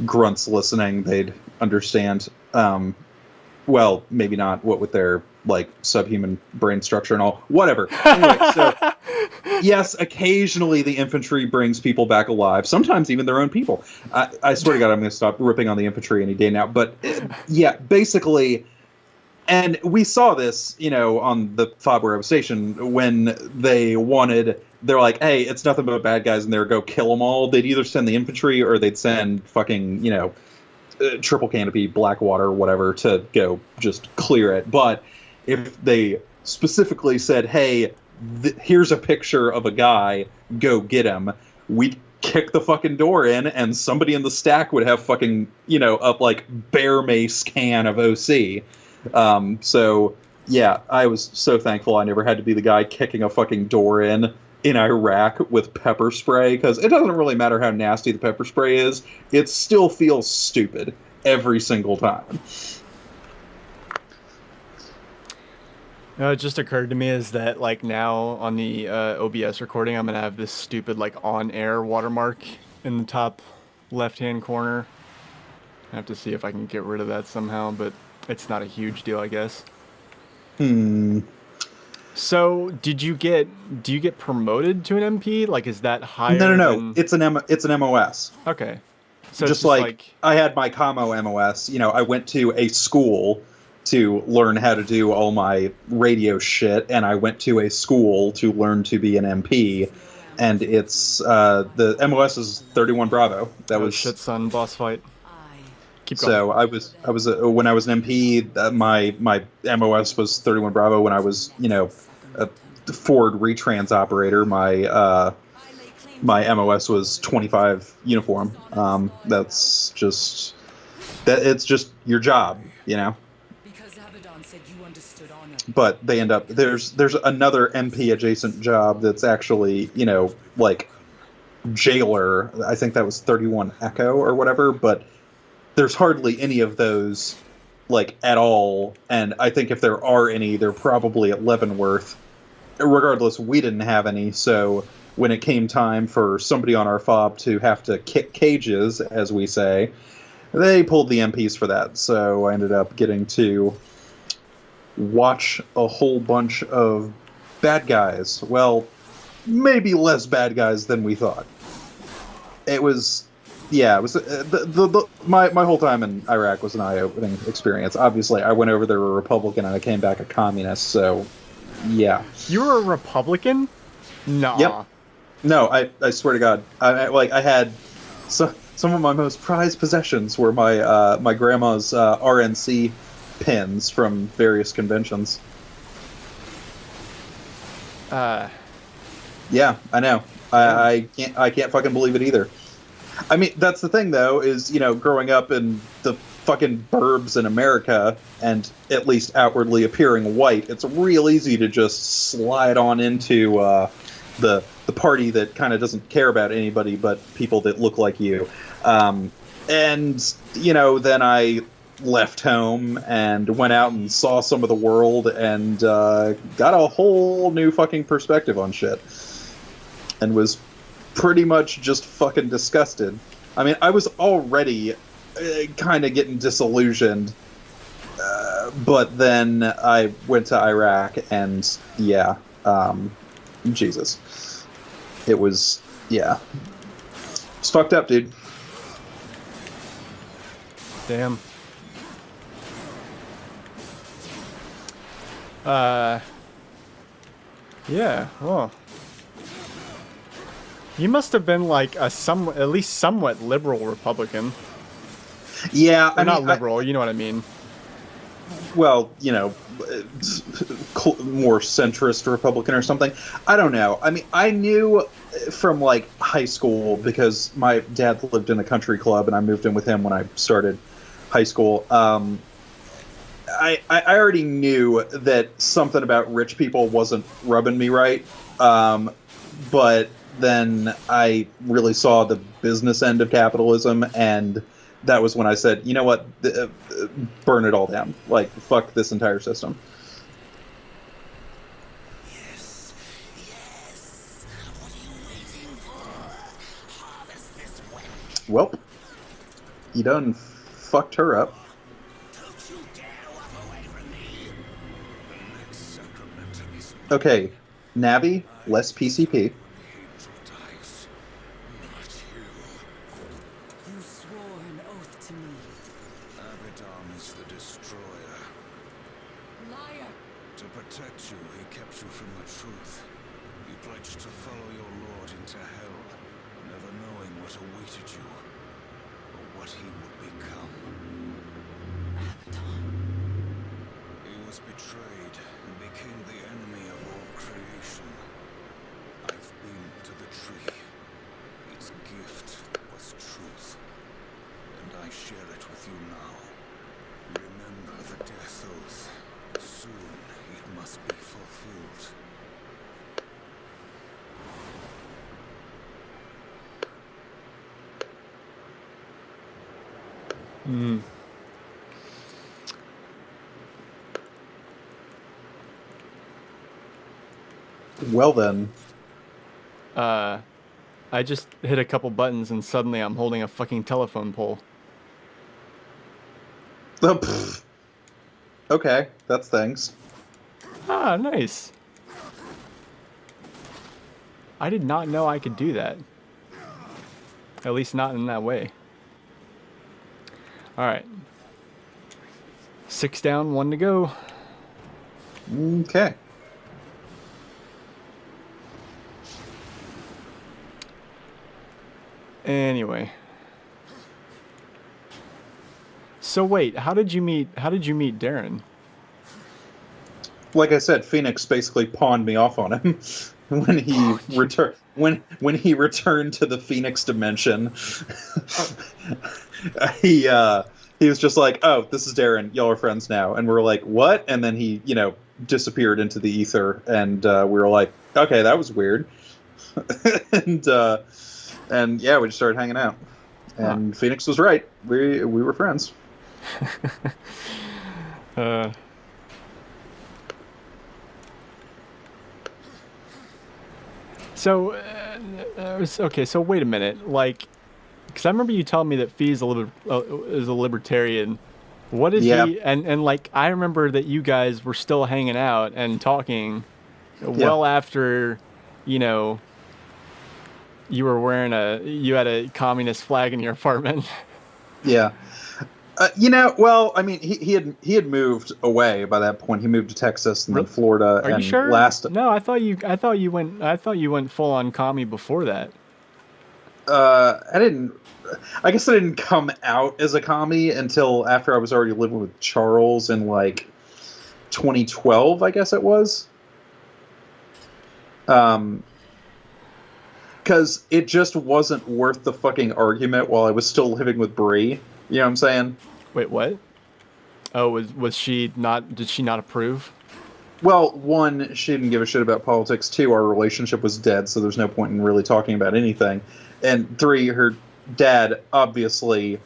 grunts listening, they'd understand. Well, maybe not. What with their like subhuman brain structure and all. Whatever. Anyway, so yes, occasionally the infantry brings people back alive. Sometimes even their own people. I swear to God, I'm going to stop ripping on the infantry any day now. But yeah, basically. And we saw this, you know, on the FOB where I was stationed when they're like, hey, it's nothing but bad guys in there, go kill them all. They'd either send the infantry or they'd send fucking, you know, triple canopy, Blackwater, whatever, to go just clear it. But if they specifically said, hey, here's a picture of a guy, go get him, we'd kick the fucking door in and somebody in the stack would have fucking, you know, a like bear mace can of OC. So yeah, I was so thankful I never had to be the guy kicking a fucking door in Iraq with pepper spray, because it doesn't really matter how nasty the pepper spray is, it still feels stupid every single time. It just occurred to me is that like now on the OBS recording, I'm gonna have this stupid like on-air watermark in the top left-hand corner. I have to see if I can get rid of that somehow, but it's not a huge deal, I guess. So, do you get promoted to an MP? Like, is that higher? No. It's an MOS. Okay. So just like I had my commo MOS. You know, I went to a school to learn how to do all my radio shit, and I went to a school to learn to be an MP. And it's the MOS is 31 Bravo. That was shit, son. Boss fight. Keep going. So I was when I was an MP, my MOS was 31 Bravo. When I was, you know, a Ford retrans operator, my MOS was 25 uniform. That's just it's just your job, you know. But they end up there's another MP adjacent job that's actually, you know, like jailer. I think that was 31 Echo or whatever, but there's hardly any of those, like, at all, and I think if there are any, they're probably at Leavenworth. Regardless, we didn't have any, so when it came time for somebody on our FOB to have to kick cages, as we say, they pulled the MPs for that, so I ended up getting to watch a whole bunch of bad guys. Well, maybe less bad guys than we thought. It was... Yeah, it was my whole time in Iraq was an eye-opening experience. Obviously, I went over there a Republican and I came back a communist. So, yeah. You were a Republican? Nah. Yep. No, I swear to God, I had some of my most prized possessions were my grandma's RNC pins from various conventions. Yeah, I know. I can't fucking believe it either. I mean, that's the thing, though, is, you know, growing up in the fucking burbs in America and at least outwardly appearing white, it's real easy to just slide on into the party that kind of doesn't care about anybody but people that look like you. And, you know, then I left home and went out and saw some of the world and got a whole new fucking perspective on shit. And was pretty much just fucking disgusted. I mean, I was already kind of getting disillusioned, but then I went to Iraq, and yeah, Jesus. It was, yeah. It's fucked up, dude. Damn. Yeah, well... You must have been like at least somewhat liberal Republican. Yeah, or not liberal, you know what I mean. Well, you know, more centrist Republican or something. I don't know. I mean, I knew from like high school because my dad lived in a country club and I moved in with him when I started high school. I already knew that something about rich people wasn't rubbing me right, but then I really saw the business end of capitalism, and that was when I said, you know what, burn it all down. Like, fuck this entire system. Yes, yes. What are you waiting for? Harvest this wench. Welp, you done fucked her up. Don't you dare walk away from me. The next sacramentum is Okay, Navi, less PCP. angel dice, not you. You swore an oath to me. Abaddon is the destroyer. Liar! To protect you, he kept you from the truth. You pledged to follow your lord into hell, never knowing what awaited you, or what he would become. Abaddon. He was betrayed and became the enemy of all creation. I've been to the tree. Its gift was truth, and I share it with you now. Remember the death oath. Soon it must be fulfilled. Mm. Well then. I just hit a couple buttons and suddenly I'm holding a fucking telephone pole. Pfft. Okay, that's things. Ah, nice. I did not know I could do that. At least not in that way. Alright. 6 down, 1 to go. Okay. Anyway. So wait, how did you meet Darren? Like I said, Phoenix basically pawned me off on him when he when he returned to the Phoenix dimension. he was just like, "Oh, this is Darren. Y'all are friends now." And we're like, "What?" And then he, disappeared into the ether, and we were like, "Okay, that was weird." and yeah, we just started hanging out. And Phoenix was right. We were friends. Okay. So wait a minute, like, because I remember you telling me that Fee is a libertarian. What did he? And like, I remember that you guys were still hanging out and talking, well after, you were you had a communist flag in your apartment. Yeah. Well, I mean, he had moved away by that point. He moved to Texas and then Florida. Are you sure? No, I thought you went full on commie before that. I guess I didn't come out as a commie until after I was already living with Charles in like 2012, I guess it was. Because it just wasn't worth the fucking argument while I was still living with Bree. You know what I'm saying? Wait, what? Oh, was she not? Did she not approve? Well, one, she didn't give a shit about politics. Two, our relationship was dead, so there's no point in really talking about anything. And three, her dad, obviously,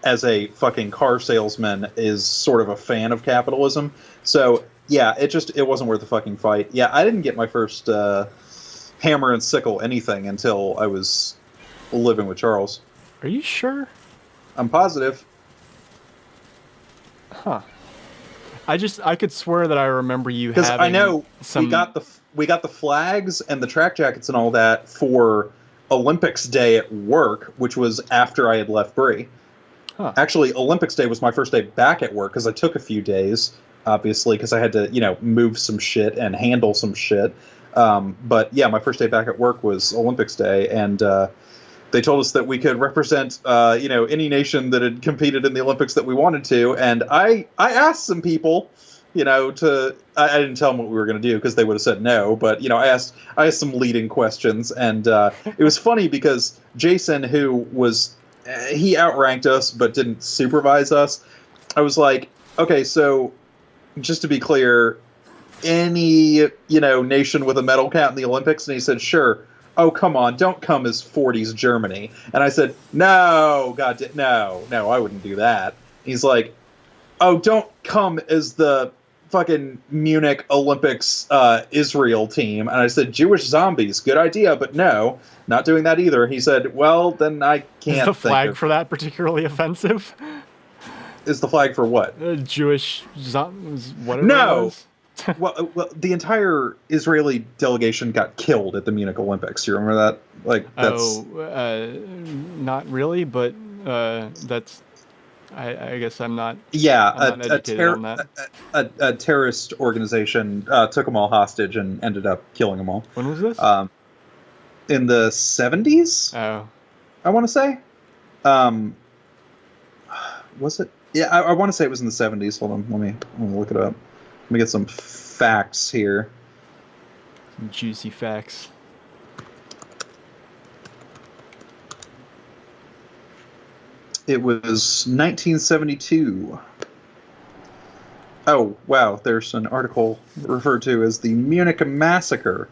as a fucking car salesman, is sort of a fan of capitalism. So, yeah, it wasn't worth the fucking fight. Yeah, I didn't get my first hammer and sickle anything until I was living with Charles. Are you sure? I'm positive. Huh. I could swear that I remember you having. Because I know some... we got the flags and the track jackets and all that for Olympics Day at work, which was after I had left Bree. Huh. Actually, Olympics Day was my first day back at work because I took a few days, obviously, because I had to move some shit and handle some shit. But yeah, my first day back at work was Olympics Day, and they told us that we could represent, any nation that had competed in the Olympics that we wanted to. And I asked some people, I didn't tell them what we were going to do because they would have said no. But, I asked some leading questions. And it was funny because Jason, who was, he outranked us but didn't supervise us. I was like, Okay, so just to be clear, any nation with a medal count in the Olympics, and he said, sure. Oh, come on, don't come as 40s Germany. And I said, no, no, I wouldn't do that. He's like, oh, don't come as the fucking Munich Olympics Israel team. And I said, Jewish zombies, good idea, but no, not doing that either. He said, well, then I can't. Is the flag for that particularly offensive? Is the flag for what? Jewish zombies, whatever No. it was. well, the entire Israeli delegation got killed at the Munich Olympics. You remember that? Like, that's... not really, but that's... I guess I'm not... Yeah, I'm not educated on that. A terrorist organization took them all hostage and ended up killing them all. When was this? In the 70s? Oh. I want to say. Was it? Yeah, I want to say it was in the 70s. Hold on, let me look it up. Let me get some facts here. Some juicy facts. It was 1972. Oh, wow, there's an article referred to as the Munich Massacre.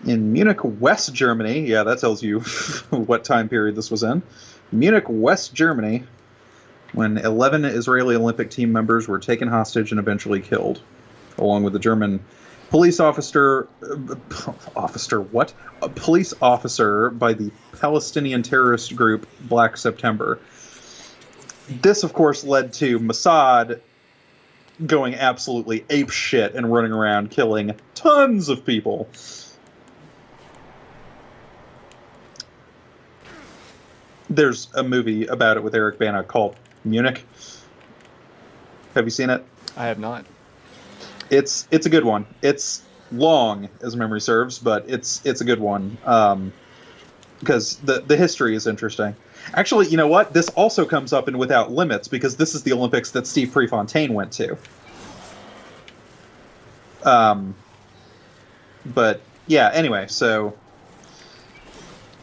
In Munich, West Germany, yeah, that tells you what time period this was in. Munich, West Germany, when 11 Israeli Olympic team members were taken hostage and eventually killed, along with the German police officer a police officer by the Palestinian terrorist group Black September. This, of course, led to Mossad going absolutely apeshit and running around killing tons of people. There's a movie about it with Eric Bana called Munich. Have you seen it? I have not. It's a good one. It's long, as memory serves, but it's a good one because the history is interesting. Actually, you know what? This also comes up in Without Limits because this is the Olympics that Steve Prefontaine went to. But yeah. Anyway, so.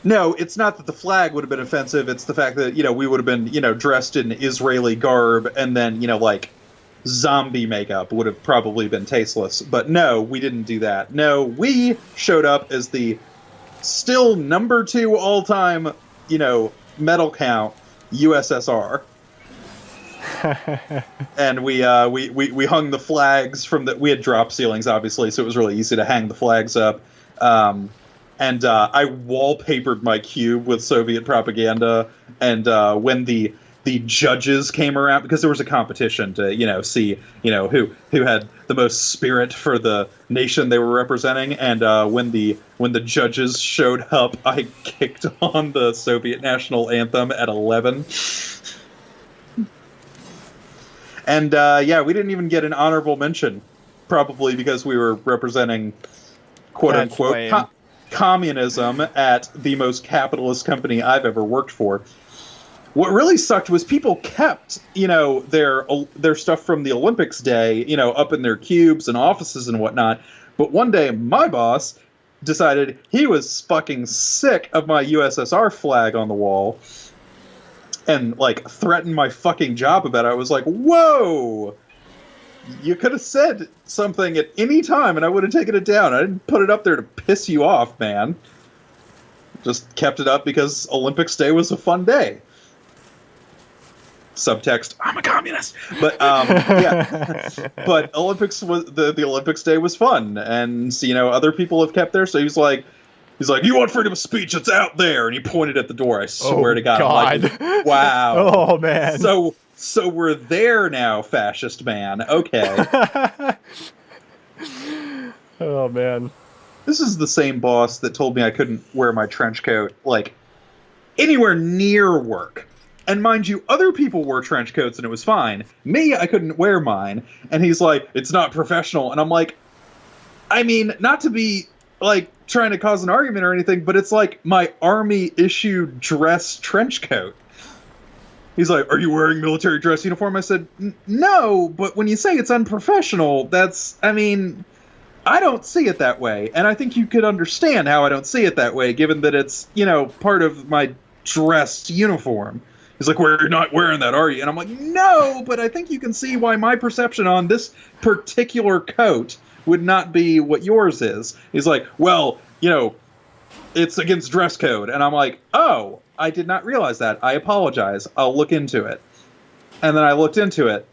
No, it's not that the flag would have been offensive. It's the fact that, we would have been, dressed in Israeli garb and then, like zombie makeup would have probably been tasteless. But no, we didn't do that. No, we showed up as the still number 2 all-time, medal count USSR. And we hung the flags from we had drop ceilings, obviously, so it was really easy to hang the flags up. And I wallpapered my cube with Soviet propaganda. And when the judges came around, because there was a competition to see who had the most spirit for the nation they were representing. And when the judges showed up, I kicked on the Soviet national anthem at 11. And we didn't even get an honorable mention, probably because we were representing quote unquote communism at the most capitalist company I've ever worked for. What really sucked was people kept, their stuff from the Olympics day, up in their cubes and offices and whatnot. But one day, my boss decided he was fucking sick of my USSR flag on the wall and, threatened my fucking job about it. I was like, whoa! You could have said something at any time and I would have taken it down. I didn't put it up there to piss you off, man. Just kept it up because Olympics Day was a fun day. Subtext, I'm a communist. But yeah. But Olympics was the Olympics Day was fun. And other people have kept there, so he's like, you want freedom of speech, it's out there, and he pointed at the door. I swear to God. I'm like, wow. Oh man. So we're there now, fascist man. Okay. Oh, man. This is the same boss that told me I couldn't wear my trench coat, anywhere near work. And mind you, other people wore trench coats and it was fine. Me, I couldn't wear mine. And he's like, it's not professional. And I'm like, I mean, not to be, trying to cause an argument or anything, but it's my army-issued dress trench coat. He's like, are you wearing military dress uniform? I said, no, but when you say it's unprofessional, I don't see it that way. And I think you could understand how I don't see it that way, given that it's, part of my dressed uniform. He's like, "Well, you're not wearing that, are you?" And I'm like, "No, but I think you can see why my perception on this particular coat would not be what yours is." He's like, "Well, it's against dress code." And I'm like, "Oh, I did not realize that. I apologize. I'll look into it." And then I looked into it,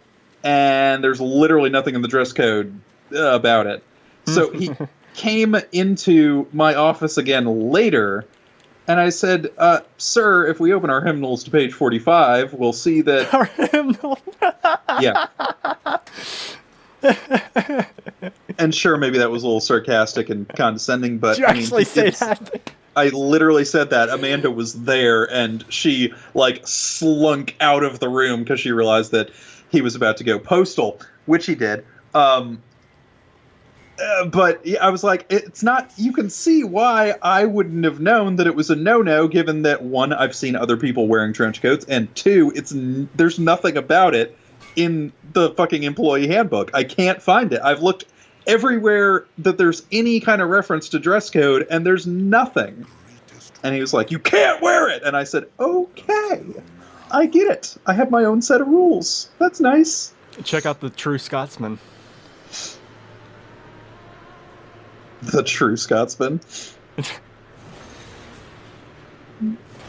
and there's literally nothing in the dress code about it. So he came into my office again later, and I said, "Sir, if we open our hymnals to page 45, we'll see that..." Our hymnal. Yeah. And sure, maybe that was a little sarcastic and condescending, but Did you actually say that? I literally said that. Amanda was there, and she slunk out of the room because she realized that he was about to go postal, which he did. But I was like, it's not. You can see why I wouldn't have known that it was a no-no, given that, one, I've seen other people wearing trench coats, and two, there's nothing about it in the fucking employee handbook. I can't find it. I've looked everywhere that there's any kind of reference to dress code, and there's nothing. And he was like, "You can't wear it." And I said, "Okay, I get it. I have my own set of rules. That's nice." Check out the true Scotsman. The true Scotsman.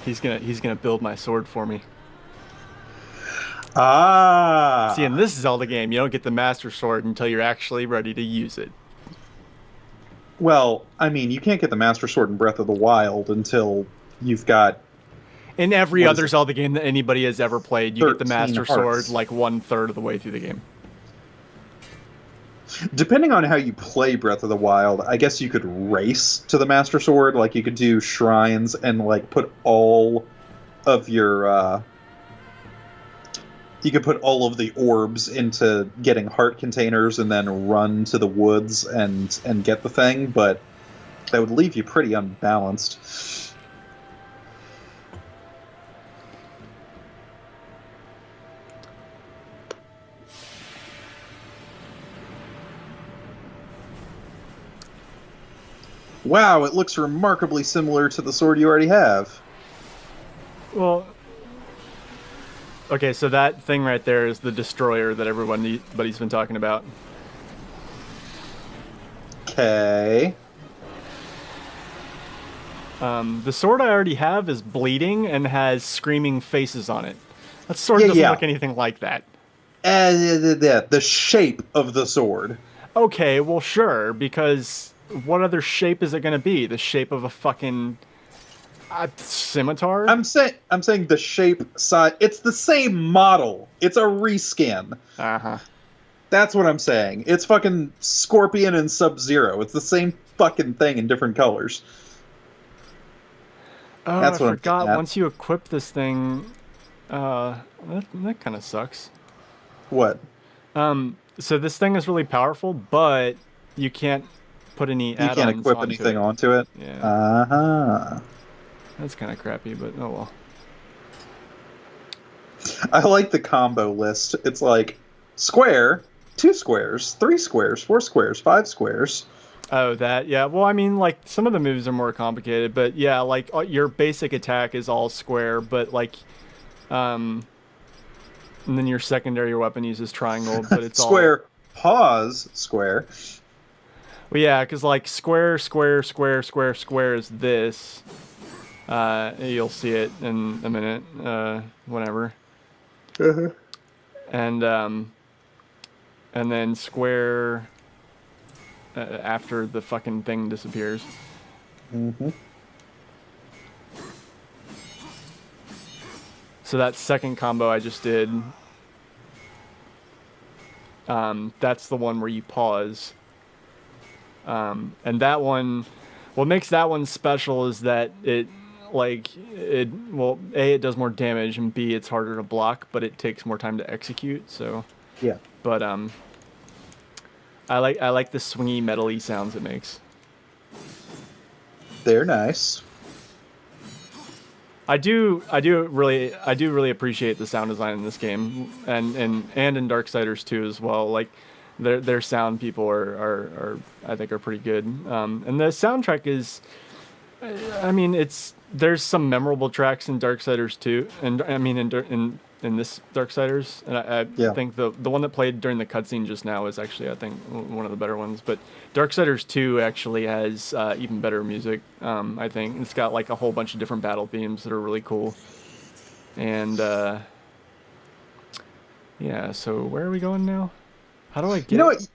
He's gonna build my sword for me. Ah. See, in this Zelda game, you don't get the Master Sword until you're actually ready to use it. Well, I mean, you can't get the Master Sword in Breath of the Wild until you've got... In every What is other it? Zelda game that anybody has ever played, you get the 13 Master hearts. Sword like 1/3 of the way through the game. Depending on how you play Breath of the Wild, I guess you could race to the Master Sword. Like, you could do shrines and, put all of your... You could put all of the orbs into getting heart containers and then run to the woods and get the thing, but that would leave you pretty unbalanced. Wow, it looks remarkably similar to the sword you already have. Well, okay, so that thing right there is the destroyer that everybody's been talking about. Okay. The sword I already have is bleeding and has screaming faces on it. That sword Yeah, doesn't yeah. look anything like that. The shape of the sword. Okay, well, sure, because what other shape is it going to be? The shape of a fucking scimitar? I'm saying the shape, size. It's the same model. It's a reskin. Uh-huh. That's what I'm saying. It's fucking Scorpion and Sub-Zero. It's the same fucking thing in different colors. Oh, That's I what I'm forgot. getting at. Once you equip this thing, that kind of sucks. What? So this thing is really powerful, but you can't put any You add-ons can't equip onto anything it. onto it? Yeah, Uh-huh. that's kind of crappy, but oh well. I like the combo list. It's like square, 2 squares, 3 squares, 4 squares, 5 squares. Oh, that, yeah. Well, I mean, some of the moves are more complicated, but yeah, your basic attack is all square, but and then your secondary weapon uses triangle, but it's Square, pause, square. Well, yeah, because square, square, square, square, square is this. You'll see it in a minute, whenever. Uh-huh. And then square after the fucking thing disappears. Mm-hmm. So that second combo I just did, that's the one where you pause. And that one, what makes that one special is that it does more damage, and B, it's harder to block, but it takes more time to execute, so. Yeah. But, I like the swingy, metal-y sounds it makes. They're nice. I do really appreciate the sound design in this game, and in Darksiders 2 as well. Their sound people are I think are pretty good. And the soundtrack is I mean, there's some memorable tracks in Darksiders 2, and I mean in this Darksiders, and I Yeah. think the one that played during the cutscene just now is actually, I think, one of the better ones. But Darksiders 2 actually has even better music. I think it's got like a whole bunch of different battle themes that are really cool. And yeah, so where are we going now? How do I get? You know what?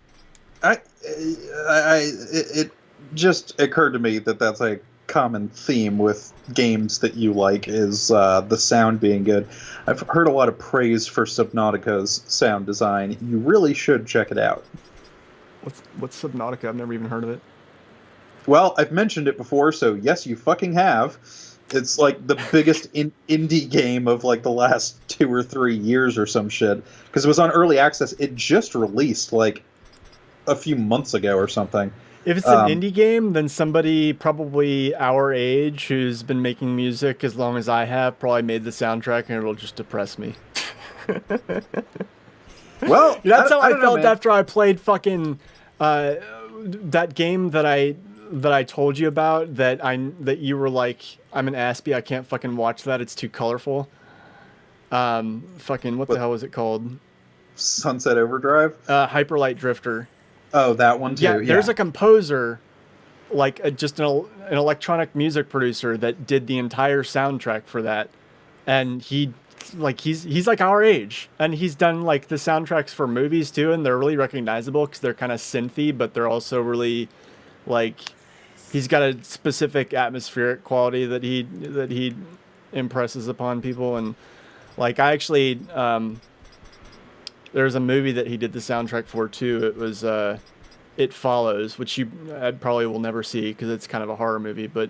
It just occurred to me that that's a common theme with games that you like is the sound being good. I've heard a lot of praise for Subnautica's sound design. You really should check it out. What's Subnautica? I've never even heard of it. Well, I've mentioned it before, so yes, you fucking have. It's like the biggest indie game of like the last 2 or 3 years or some shit. Because it was on early access. It just released like a few months ago or something. If it's an indie game, then somebody probably our age who's been making music as long as I have probably made the soundtrack, and it'll just depress me. Well, That's how I don't know, felt man. after I played fucking that game that I told you about. That you were like, I'm an Aspie, I can't fucking watch that. It's too colorful. Fucking what the hell was it called? Sunset Overdrive? Hyperlight Drifter. Oh, that one too. Yeah, there's a composer, like just an electronic music producer that did the entire soundtrack for that, and he's like our age, and he's done like the soundtracks for movies too, and they're really recognizable because they're kind of synthy, but they're also really like he's got a specific atmospheric quality that he impresses upon people, and like I actually. There's a movie that he did the soundtrack for too. It was It Follows, which I probably will never see because it's kind of a horror movie. But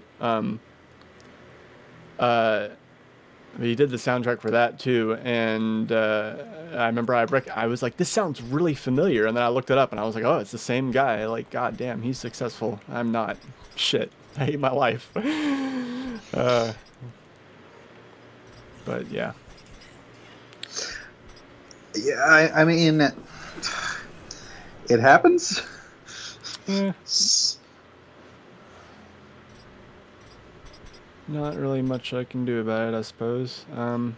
he did the soundtrack for that too. And I remember I was like, this sounds really familiar. And then I looked it up and I was like, oh, it's the same guy. Like, god damn, he's successful. I'm not. Shit, I hate my life. But yeah. Yeah, I mean, it happens. Yeah. Not really much I can do about it, I suppose. Do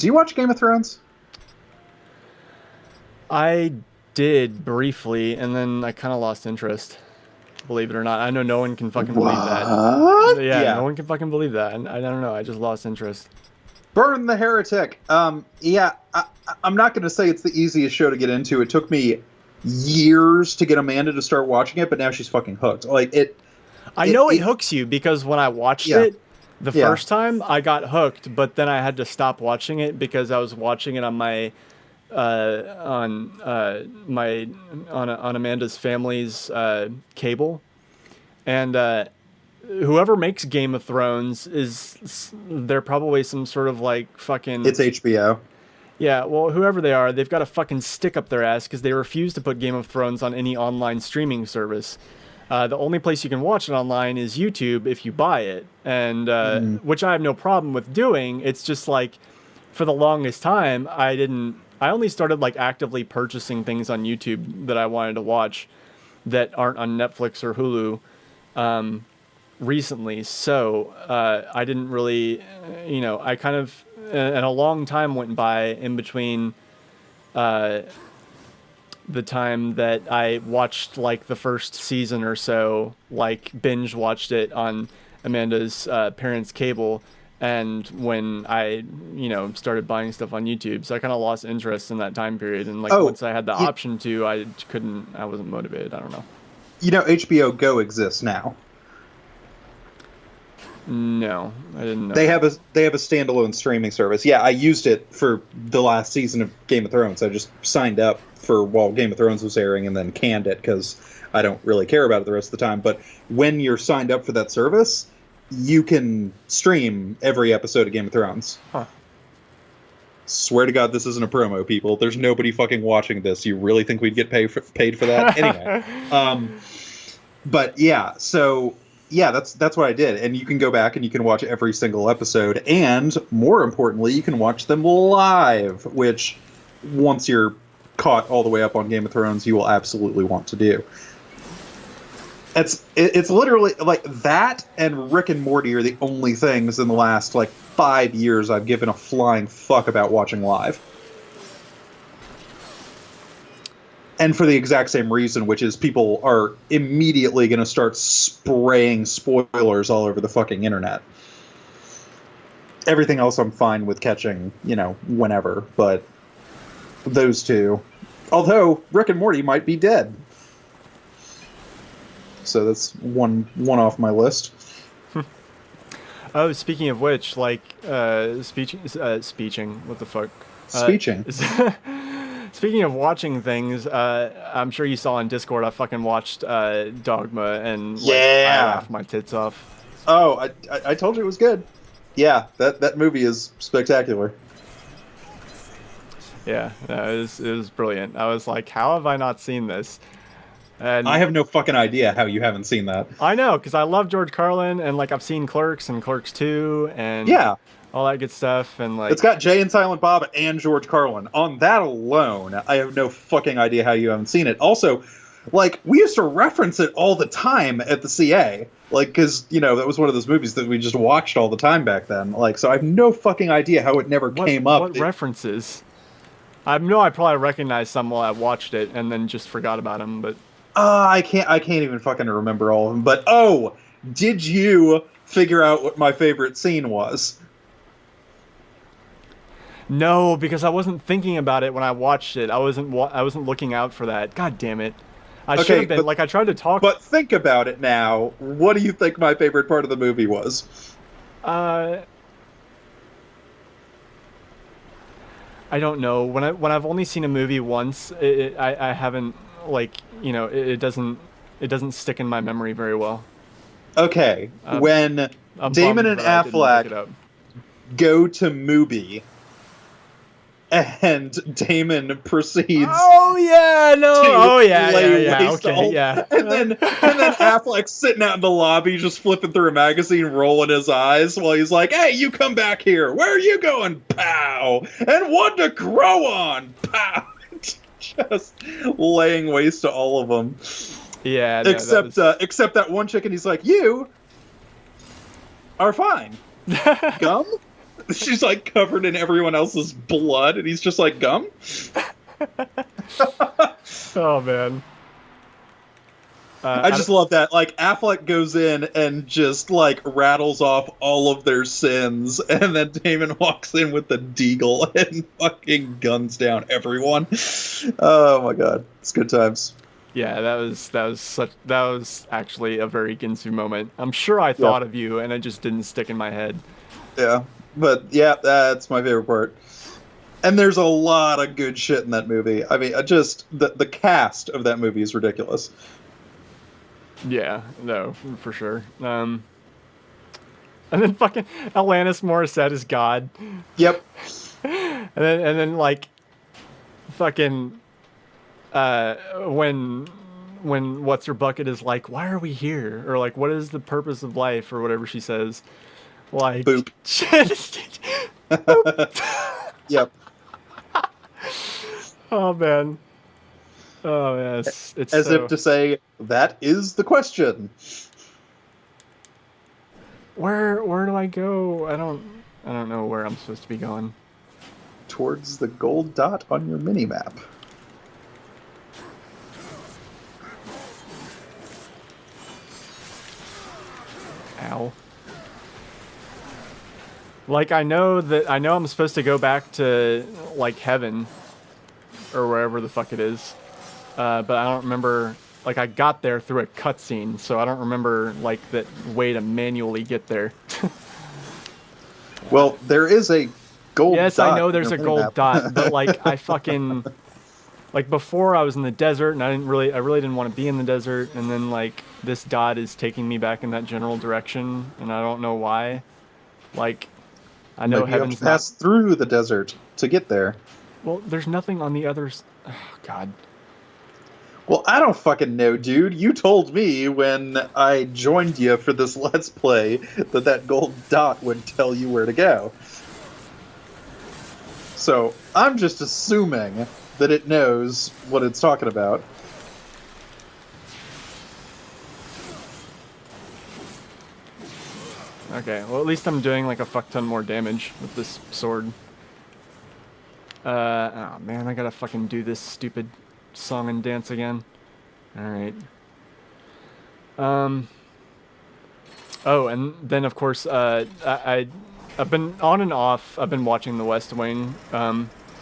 you watch Game of Thrones? I did briefly, and then I kind of lost interest. Believe it or not, I know no one can fucking believe that. What? Yeah, no one can fucking believe that. And I don't know. I just lost interest. Burn the Heretic. Yeah, I'm not going to say it's the easiest show to get into. It took me years to get Amanda to start watching it, but now she's fucking hooked. Like I know it hooks you because when I watched it the first time, I got hooked, but then I had to stop watching it because I was watching it on my on Amanda's family's cable, and whoever makes Game of Thrones they're probably some sort of like fucking. It's HBO. Yeah, well, whoever they are, they've got a fucking stick up their ass because they refuse to put Game of Thrones on any online streaming service. The only place you can watch it online is YouTube if you buy it, and which I have no problem with doing. It's just like, for the longest time, I only started like actively purchasing things on YouTube that I wanted to watch that aren't on Netflix or Hulu recently. So I didn't really, I kind of, and a long time went by in between the time that I watched like the first season or so, like binge watched it on Amanda's parents' cable, and when I, started buying stuff on YouTube. So I kind of lost interest in that time period, and like once I had the option to, I wasn't motivated. I don't know. HBO Go exists now. No, I didn't know. They have a standalone streaming service. Yeah, I used it for the last season of Game of Thrones. I just signed up for while Game of Thrones was airing and then canned it because I don't really care about it the rest of the time. But when you're signed up for that service, you can stream every episode of Game of Thrones. Huh. Swear to God, this isn't a promo, people. There's nobody fucking watching this. You really think we'd get paid for that? Anyway. But yeah, so... yeah, that's what I did. And you can go back and you can watch every single episode. And more importantly, you can watch them live, which once you're caught all the way up on Game of Thrones, you will absolutely want to do. It's literally like that and Rick and Morty are the only things in the last like 5 years I've given a flying fuck about watching live. And for the exact same reason, which is people are immediately going to start spraying spoilers all over the fucking internet. Everything else I'm fine with catching, whenever, but those two. Although Rick and Morty might be dead. So that's one off my list. Oh, speaking of which, like, speeching, what the fuck? Speeching. Speaking of watching things, I'm sure you saw on Discord, I fucking watched Dogma, and like, I laughed my tits off. Oh, I told you it was good. Yeah, that movie is spectacular. Yeah, no, it was brilliant. I was like, how have I not seen this? And I have no fucking idea how you haven't seen that. I know, because I love George Carlin, and like I've seen Clerks and Clerks 2, and all that good stuff, and like it's got Jay and Silent Bob and George Carlin. On that alone, I have no fucking idea how you haven't seen it. Also, like, we used to reference it all the time at the CA, like, because that was one of those movies that we just watched all the time back then. Like, so I have no fucking idea how it never came up. What references? I know I probably recognized some while I watched it, and then just forgot about them, but. I can't even fucking remember all of them. But did you figure out what my favorite scene was? No, because I wasn't thinking about it when I watched it. I wasn't looking out for that. God damn it! I should have been. Like, I tried to talk. But think about it now. What do you think my favorite part of the movie was? I don't know. When I've only seen a movie once, I haven't. Like, it doesn't stick in my memory very well. Okay, when Damon and Affleck go to Mubi, and Damon proceeds. Oh yeah, no. Oh yeah, Okay, yeah. And then Affleck's sitting out in the lobby, just flipping through a magazine, rolling his eyes while he's like, "Hey, you come back here. Where are you going? Pow! And one to grow on. Pow!" Just laying waste to all of them. Yeah. No, except that one chick, and he's like, "You are fine." Gum? She's like covered in everyone else's blood, and he's just like, "Gum?" Oh man. I just love that. Like, Affleck goes in and just like rattles off all of their sins, and then Damon walks in with the deagle and fucking guns down everyone. Oh my god, it's good times. Yeah, that was actually a very Ginsu moment. I'm sure I thought of you, and it just didn't stick in my head. Yeah, but yeah, that's my favorite part. And there's a lot of good shit in that movie. I mean, just the cast of that movie is ridiculous. Yeah, no, for sure. And then fucking Alanis Morissette is God. Yep. and then like fucking when what's her bucket is like, why are we here? Or like, what is the purpose of life? Or whatever she says. Like, boop. Boop. Yep. Oh man. Oh yeah, it's as so... if to say, that is the question. Where do I go? I don't know where I'm supposed to be going. Towards the gold dot on your mini map. Ow. Like, I know I'm supposed to go back to like heaven or wherever the fuck it is. But I don't remember, like, I got there through a cutscene, so I don't remember, like, that way to manually get there. Well, there is a gold dot. Yes, I know there's a gold dot, but, like, I fucking, like, before I was in the desert, and I really didn't want to be in the desert, and then, like, this dot is taking me back in that general direction, and I don't know why. Like, I know maybe heaven's you have to pass through the desert to get there. Well, there's nothing on the others. Oh, God. Well, I don't fucking know, dude. You told me when I joined you for this Let's Play that gold dot would tell you where to go. So, I'm just assuming that it knows what it's talking about. Okay, well at least I'm doing like a fuck ton more damage with this sword. Oh man, I gotta fucking do this stupid song and dance again. Alright. Oh, and then of course, I've been on and off, I've been watching The West Wing.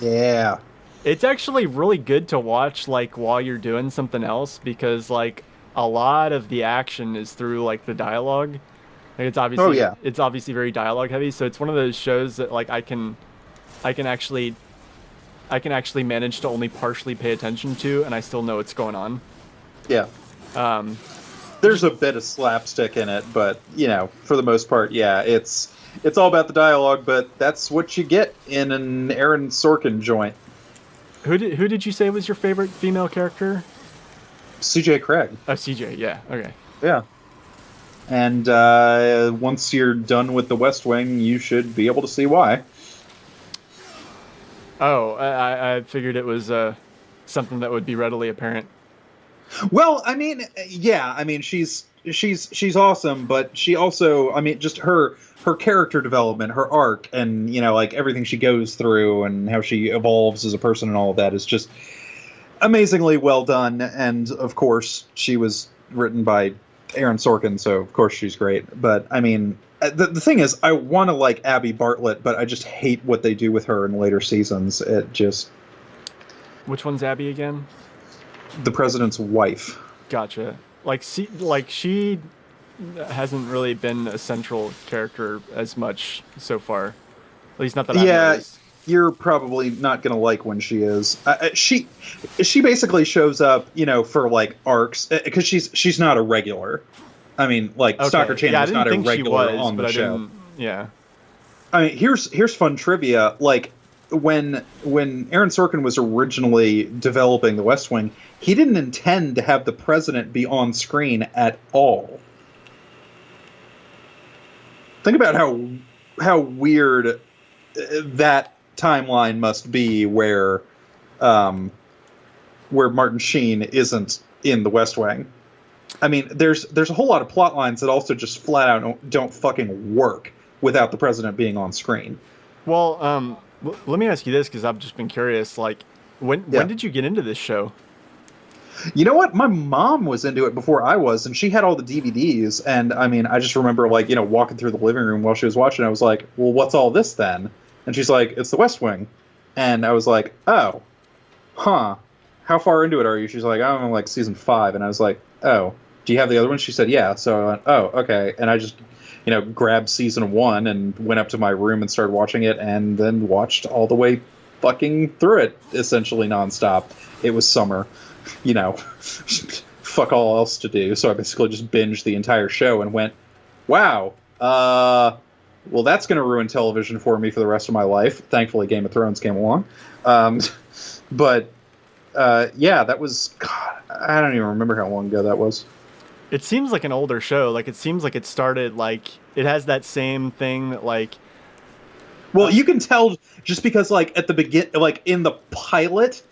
Yeah. It's actually really good to watch, like, while you're doing something else, because, like, a lot of the action is through, like, the dialogue. Like, it's obviously very dialogue heavy, so it's one of those shows that, like, I can actually manage to only partially pay attention to, and I still know what's going on. Yeah. There's a bit of slapstick in it, but, you know, for the most part, yeah, it's all about the dialogue, but that's what you get in an Aaron Sorkin joint. Who did you say was your favorite female character? CJ Craig. Oh, CJ, yeah, okay. Yeah. And once you're done with The West Wing, you should be able to see why. Oh, I figured it was something that would be readily apparent. Well, I mean, yeah, I mean, she's awesome, but she also, I mean, just her character development, her arc, and, you know, like, everything she goes through and how she evolves as a person and all of that is just amazingly well done. And, of course, she was written by Aaron Sorkin, so, of course, she's great. But, I mean, the thing is, I want to like Abby Bartlett, but I just hate what they do with her in later seasons. It just... Which one's Abby again? The president's wife. Gotcha. She hasn't really been a central character as much so far. At least not that I've noticed. You're probably not gonna like when she is. She basically shows up, you know, for like arcs because she's not a regular. I mean, like, okay. Stalker Chan is not a regular on the show. Yeah. I mean, here's fun trivia. Like, when Aaron Sorkin was originally developing The West Wing, he didn't intend to have the president be on screen at all. Think about how weird that timeline must be, where Martin Sheen isn't in The West Wing. I mean, there's a whole lot of plot lines that also just flat out don't fucking work without the president being on screen. Well, let me ask you this, because I've just been curious. Like, when did you get into this show? You know what? My mom was into it before I was, and she had all the DVDs. And I mean, I just remember, like, you know, walking through the living room while she was watching. I was like, "Well, what's all this then?" And she's like, "It's The West Wing." And I was like, "Oh, huh? How far into it are you?" She's like, "I'm in like season 5." And I was like, "Oh, do you have the other one?" She said, "Yeah." So I went, "Oh, okay." And I just, you know, grabbed season 1 and went up to my room and started watching it, and then watched all the way fucking through it, essentially nonstop. It was summer, you know, fuck all else to do. So I basically just binged the entire show and went, wow, well, that's going to ruin television for me for the rest of my life. Thankfully, Game of Thrones came along. But yeah, that was, God, I don't even remember how long ago that was. It seems like an older show. Like, it seems like it started, like, it has that same thing that, like... Well, you can tell just because, like, at the begin, like, in the pilot,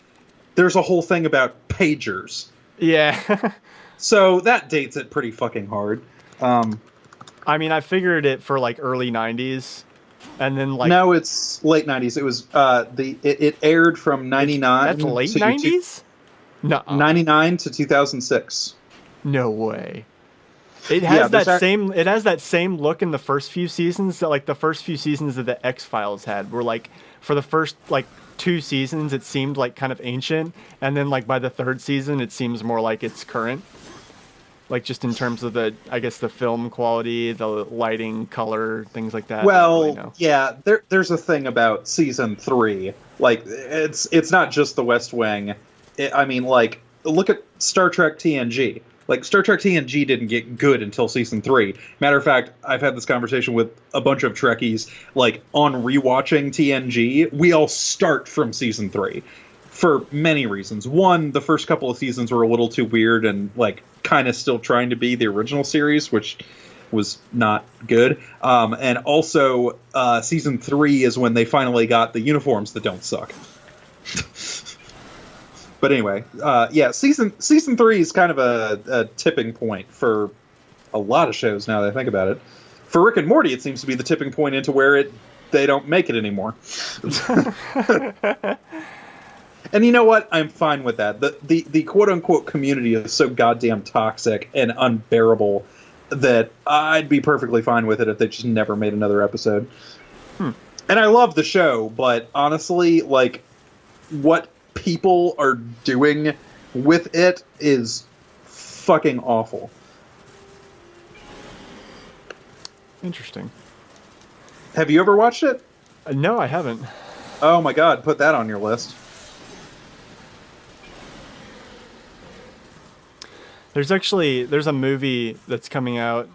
there's a whole thing about pagers. Yeah. So that dates it pretty fucking hard. I mean, I figured it for, like, early 90s, and then, like... No, it's late 90s. It was, it aired from 99... That's late 90s? No. 99 to 2006. No way. It has it has that same look in the first few seasons that, like, the first few seasons of the X-Files had, where, like, for the first, like, 2 seasons it seemed like kind of ancient, and then, like, by the 3rd season it seems more like it's current. Like, just in terms of the, I guess, the film quality, the lighting, color, things like that. Well, really yeah, there's a thing about season 3. Like, it's not just The West Wing. I mean, like, look at Star Trek TNG. Like, Star Trek TNG didn't get good until season 3. Matter of fact, I've had this conversation with a bunch of Trekkies. Like, on rewatching TNG, we all start from season 3 for many reasons. One, the first couple of seasons were a little too weird and, like, kind of still trying to be the original series, which was not good. And also, season 3 is when they finally got the uniforms that don't suck. But anyway, yeah, season 3 is kind of a tipping point for a lot of shows now that I think about it. For Rick and Morty, it seems to be the tipping point into where they don't make it anymore. And you know what? I'm fine with that. The quote unquote community is so goddamn toxic and unbearable that I'd be perfectly fine with it if they just never made another episode. And I love the show, but honestly, like, what people are doing with it is fucking awful. Interesting. Have you ever watched it? No, I haven't. Oh my god, put that on your list. There's a movie that's coming out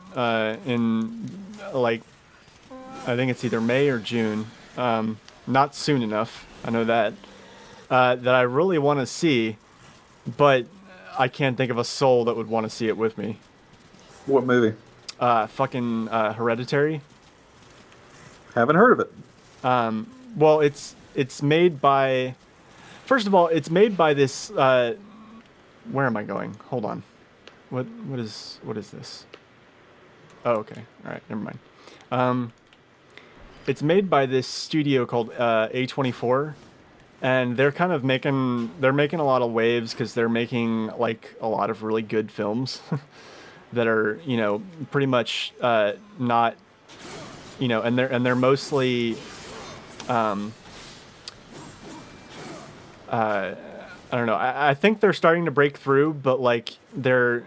in like, I think it's either May or June. Not soon enough. I know that. That I really want to see, but I can't think of a soul that would want to see it with me. What movie? Fucking Hereditary. Haven't heard of it. Well, it's made by. First of all, it's made by this. Where am I going? Hold on. What is this? Oh, okay. All right, never mind. It's made by this studio called A24, and they're kind of making a lot of waves because they're making like a lot of really good films that are, you know, pretty much not, you know, and they're mostly I don't know. I think they're starting to break through, but like they're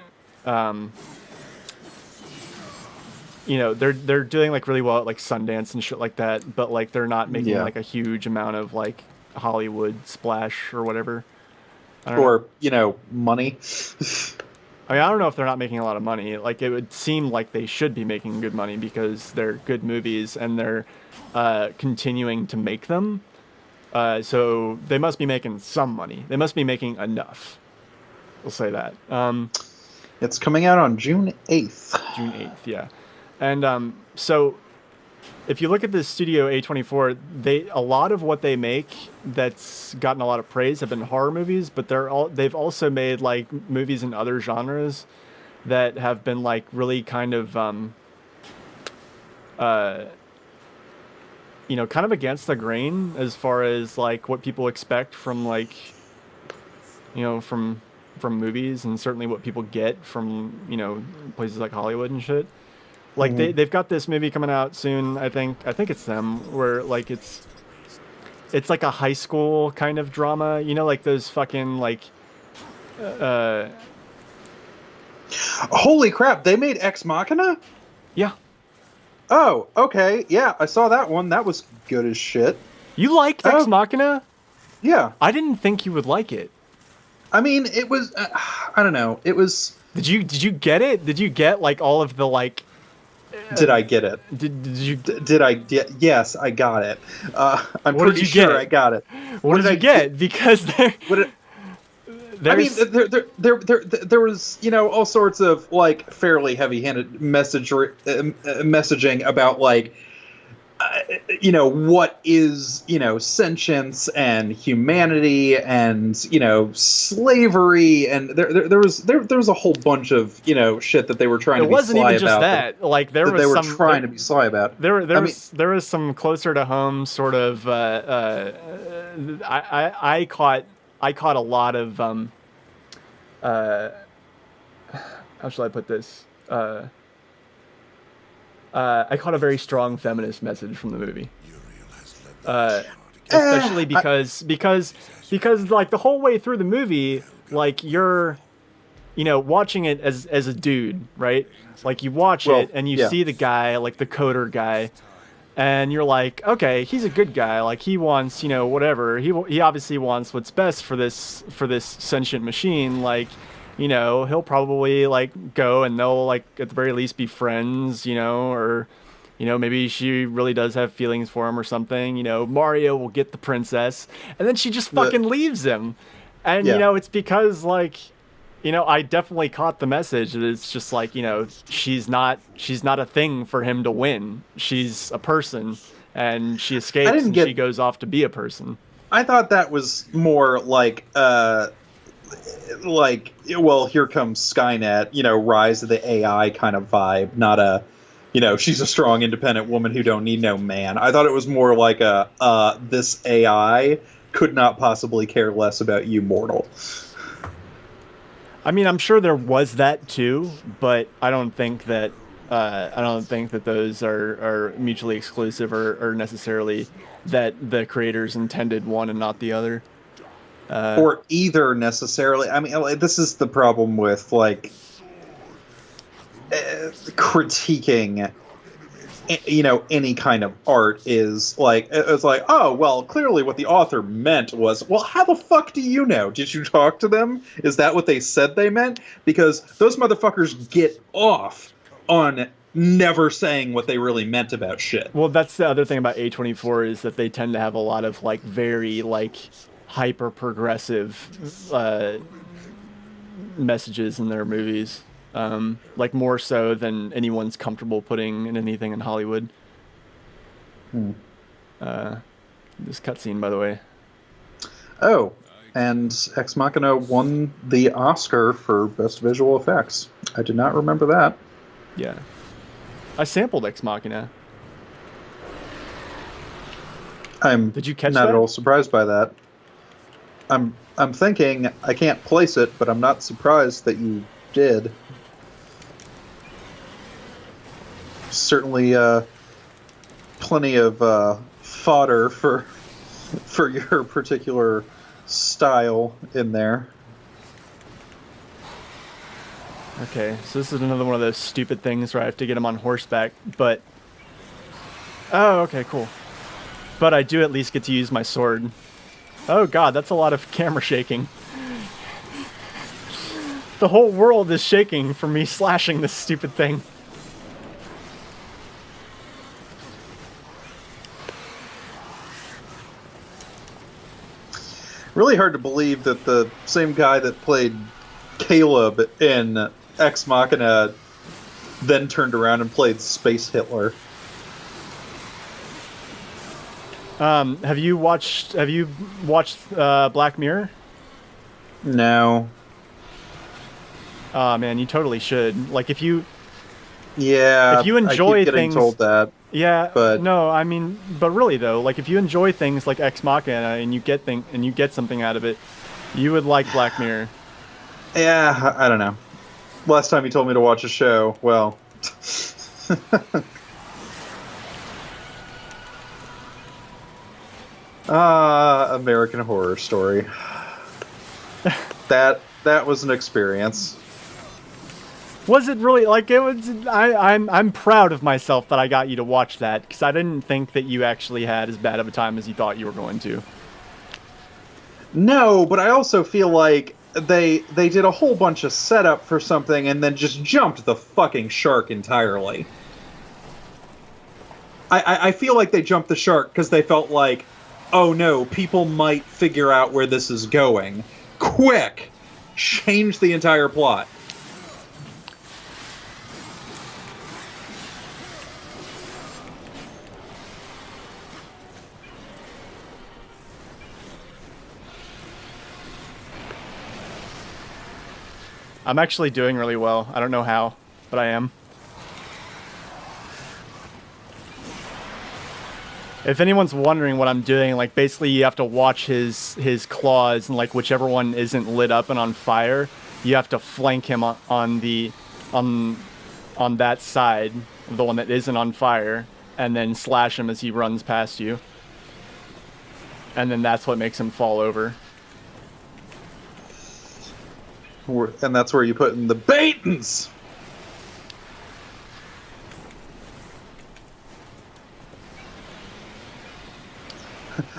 you know, they're doing like really well at like Sundance and shit like that, but like they're not making like a huge amount of like Hollywood splash or whatever. Or, you know, money. I mean, I don't know if they're not making a lot of money. Like, it would seem like they should be making good money because they're good movies and they're continuing to make them. So they must be making some money. They must be making enough. We'll say that. It's coming out on June 8th. June 8th, yeah. And so if you look at the studio A24, a lot of what they make that's gotten a lot of praise have been horror movies, but they've also made like movies in other genres that have been like really kind of you know, kind of against the grain as far as like what people expect from like, you know, from movies, and certainly what people get from, you know, places like Hollywood and shit. Like they've got this movie coming out soon. I think it's them, where like it's like a high school kind of drama. You know, like those fucking like. Holy crap! They made Ex Machina. Yeah. Oh, okay. Yeah, I saw that one. That was good as shit. You liked Ex Machina? Yeah. I didn't think you would like it. I mean, it was. I don't know. It was. Did you get it? Did you get like all of the like? Did I get it? Did you? Did I get? Yes, I got it. I'm What did pretty you sure get? I got it. What did you get? Because there. I mean, there was, you know, all sorts of like fairly heavy-handed messaging about like, you know, what is, you know, sentience and humanity and, you know, slavery, and there was a whole bunch of, you know, shit that they were trying to be sly about. It wasn't even just that. Like there was they were some trying to be sly about. There was some closer to home sort of. I caught a lot of how shall I put this? I caught a very strong feminist message from the movie. Especially because like the whole way through the movie, like you're, you know, watching it as a dude, right? Like you watch it and you see the guy, like the coder guy, and you're like, okay, he's a good guy. Like he wants, you know, whatever. He obviously wants what's best for this sentient machine. Like, you know, he'll probably like go and they'll like at the very least be friends, you know, or, you know, maybe she really does have feelings for him or something. You know, Mario will get the princess, and then she just fucking leaves him. And you know, it's because like, you know, I definitely caught the message that it's just like, you know, she's not a thing for him to win. She's a person, and she escapes and she goes off to be a person. I thought that was more like, well, here comes Skynet, you know, Rise of the AI kind of vibe, not a, she's a strong, independent woman who don't need no man. I thought it was more like this AI could not possibly care less about you, mortal. I mean, I'm sure there was that too, but I don't think that those are mutually exclusive or necessarily that the creators intended one and not the other. Or either necessarily. I mean, like, this is the problem with critiquing any kind of art is like, it's like, oh, well, clearly what the author meant was, well, how the fuck do you know? Did you talk to them? Is that what they said they meant? Because those motherfuckers get off on never saying what they really meant about shit. Well, that's the other thing about A24 is that they tend to have a lot of like very like hyper progressive messages in their movies. Like more so than anyone's comfortable putting in anything in Hollywood. This cutscene, by the way. Oh, and Ex Machina won the Oscar for Best Visual Effects. I did not remember that. Yeah. I sampled Ex Machina. Did you catch not that? at all surprised by that. I'm thinking I can't place it, but I'm not surprised that you did. Certainly plenty of fodder for your particular style in there. Okay, so this is another one of those stupid things where I have to get him on horseback, but... Oh, okay, cool. But I do at least get to use my sword. Oh god, that's a lot of camera shaking. The whole world is shaking from me slashing this stupid thing. Really hard to believe that the same guy that played Caleb in Ex Machina then turned around and played Space Hitler. Have you watched Black Mirror? No. Oh man, you totally should. Like if you enjoy enjoy I keep getting things- told that. Yeah, But- no, I mean, but really though, like if you enjoy things like Ex Machina and you get something out of it, you would like Black Mirror. Yeah, I don't know. Last time you told me to watch a show, well... American Horror Story. That was an experience. Was it really like it was? I'm proud of myself that I got you to watch that because I didn't think that you actually had as bad of a time as you thought you were going to. No, but I also feel like they did a whole bunch of setup for something and then just jumped the fucking shark entirely. I feel like they jumped the shark because they felt like, oh no, people might figure out where this is going. Quick! Change the entire plot. I'm actually doing really well. I don't know how, but I am. If anyone's wondering what I'm doing, like basically you have to watch his claws, and like whichever one isn't lit up and on fire, you have to flank him on that side, the one that isn't on fire, and then slash him as he runs past you. And then that's what makes him fall over. And that's where you put in the baitins!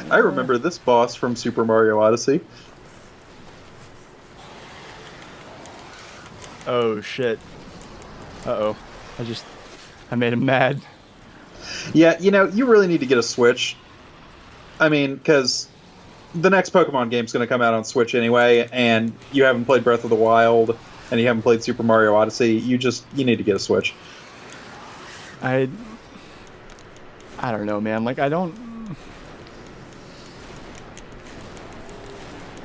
I remember this boss from Super Mario Odyssey. Oh shit. Uh-oh. I made him mad. Yeah, you really need to get a Switch. I mean, because the next Pokemon game's going to come out on Switch anyway, and you haven't played Breath of the Wild, and you haven't played Super Mario Odyssey, you need to get a Switch. I don't know, man. Like, I don't...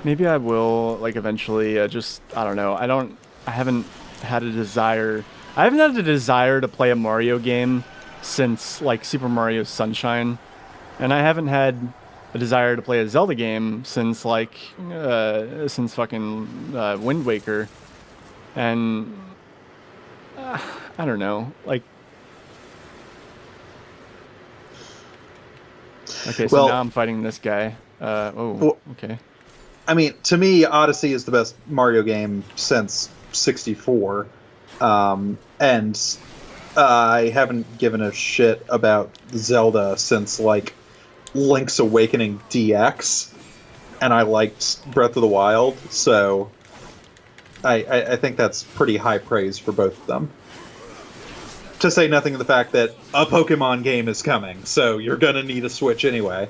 Maybe I will, like, eventually, I don't know. I haven't had a desire I haven't had a desire to play a Mario game since like Super Mario Sunshine, and I haven't had a desire to play a Zelda game since like since fucking Wind Waker, and I don't know, like. Okay, so Well- now I'm fighting this guy. Well- Okay. I mean, to me, Odyssey is the best Mario game since 64. And I haven't given a shit about Zelda since, like, Link's Awakening DX. And I liked Breath of the Wild, so I think that's pretty high praise for both of them. To say nothing of the fact that a Pokemon game is coming, so you're gonna need a Switch anyway.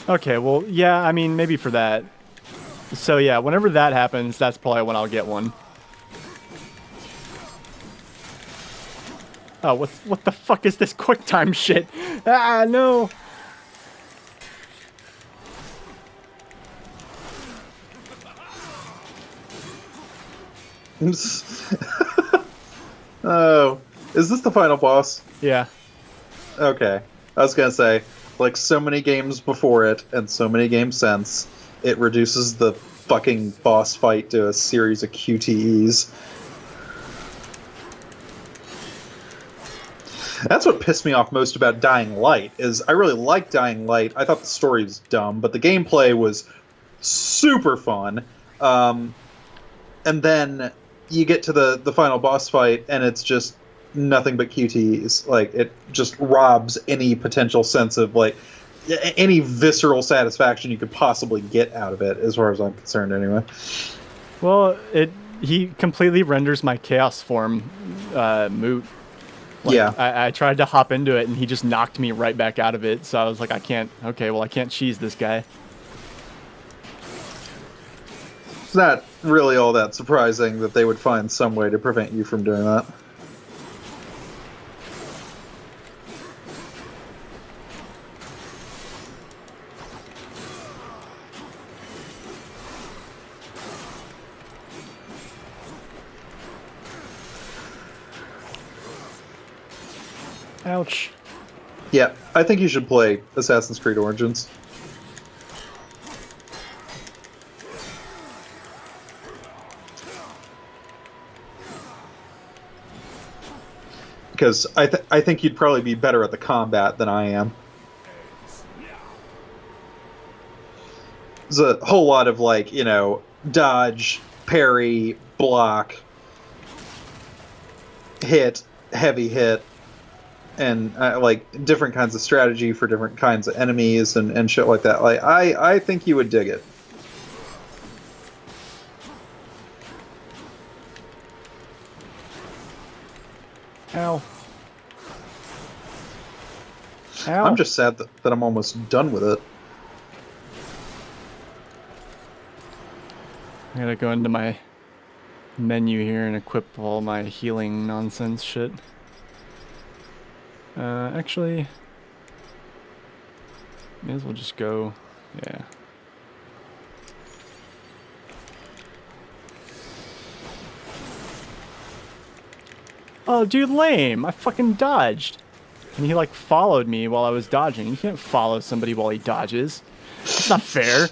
Okay, well, yeah, I mean, maybe for that. So yeah, whenever that happens, that's probably when I'll get one. Oh, what the fuck is this QuickTime shit? Ah, no. Oh, is this the final boss? Yeah. Okay. I was gonna say, like so many games before it and so many games since, it reduces the fucking boss fight to a series of QTEs. That's what pissed me off most about Dying Light, is I really liked Dying Light. I thought the story was dumb, but the gameplay was super fun. And then you get to the final boss fight, and it's just nothing but QTEs. Like, it just robs any potential sense of, like, any visceral satisfaction you could possibly get out of it, as far as I'm concerned, anyway. Well, he completely renders my chaos form moot. Like, Yeah. I tried to hop into it, and he just knocked me right back out of it. So I was like, I can't cheese this guy. It's not really all that surprising that they would find some way to prevent you from doing that. Ouch. Yeah, I think you should play Assassin's Creed Origins. Because I think you'd probably be better at the combat than I am. There's a whole lot of, like, you know, dodge, parry, block, hit, heavy hit, and like different kinds of strategy for different kinds of enemies and shit like that. Like, I think you would dig it. Ow. Ow. I'm just sad that I'm almost done with it. I gotta go into my menu here and equip all my healing nonsense shit. Actually, may as well just go. Yeah. Oh, dude, lame! I fucking dodged, and he like followed me while I was dodging. You can't follow somebody while he dodges. It's not fair.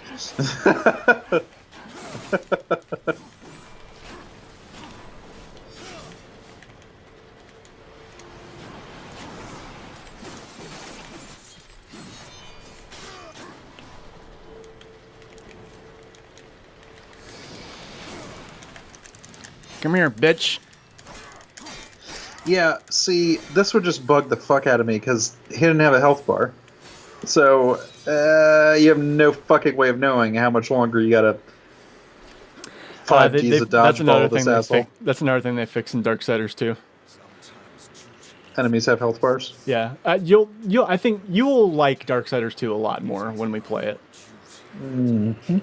Come here, bitch. Yeah, see, this would just bug the fuck out of me because he didn't have a health bar. So, you have no fucking way of knowing how much longer you gotta 5Gs of dodgeball this asshole. That's another thing they fix in Darksiders too. Enemies have health bars. Yeah, I think you'll like Darksiders 2 a lot more when we play it. Mm-hmm.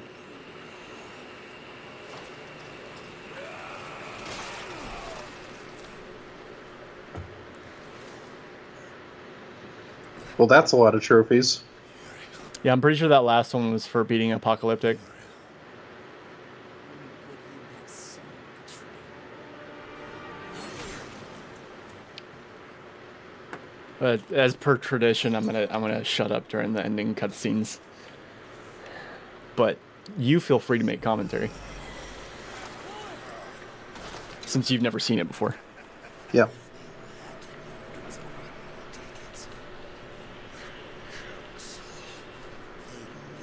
Well, that's a lot of trophies. Yeah, I'm pretty sure that last one was for beating Apocalyptic. As per tradition, I'm gonna shut up during the ending cutscenes. But you feel free to make commentary, since you've never seen it before. Yeah.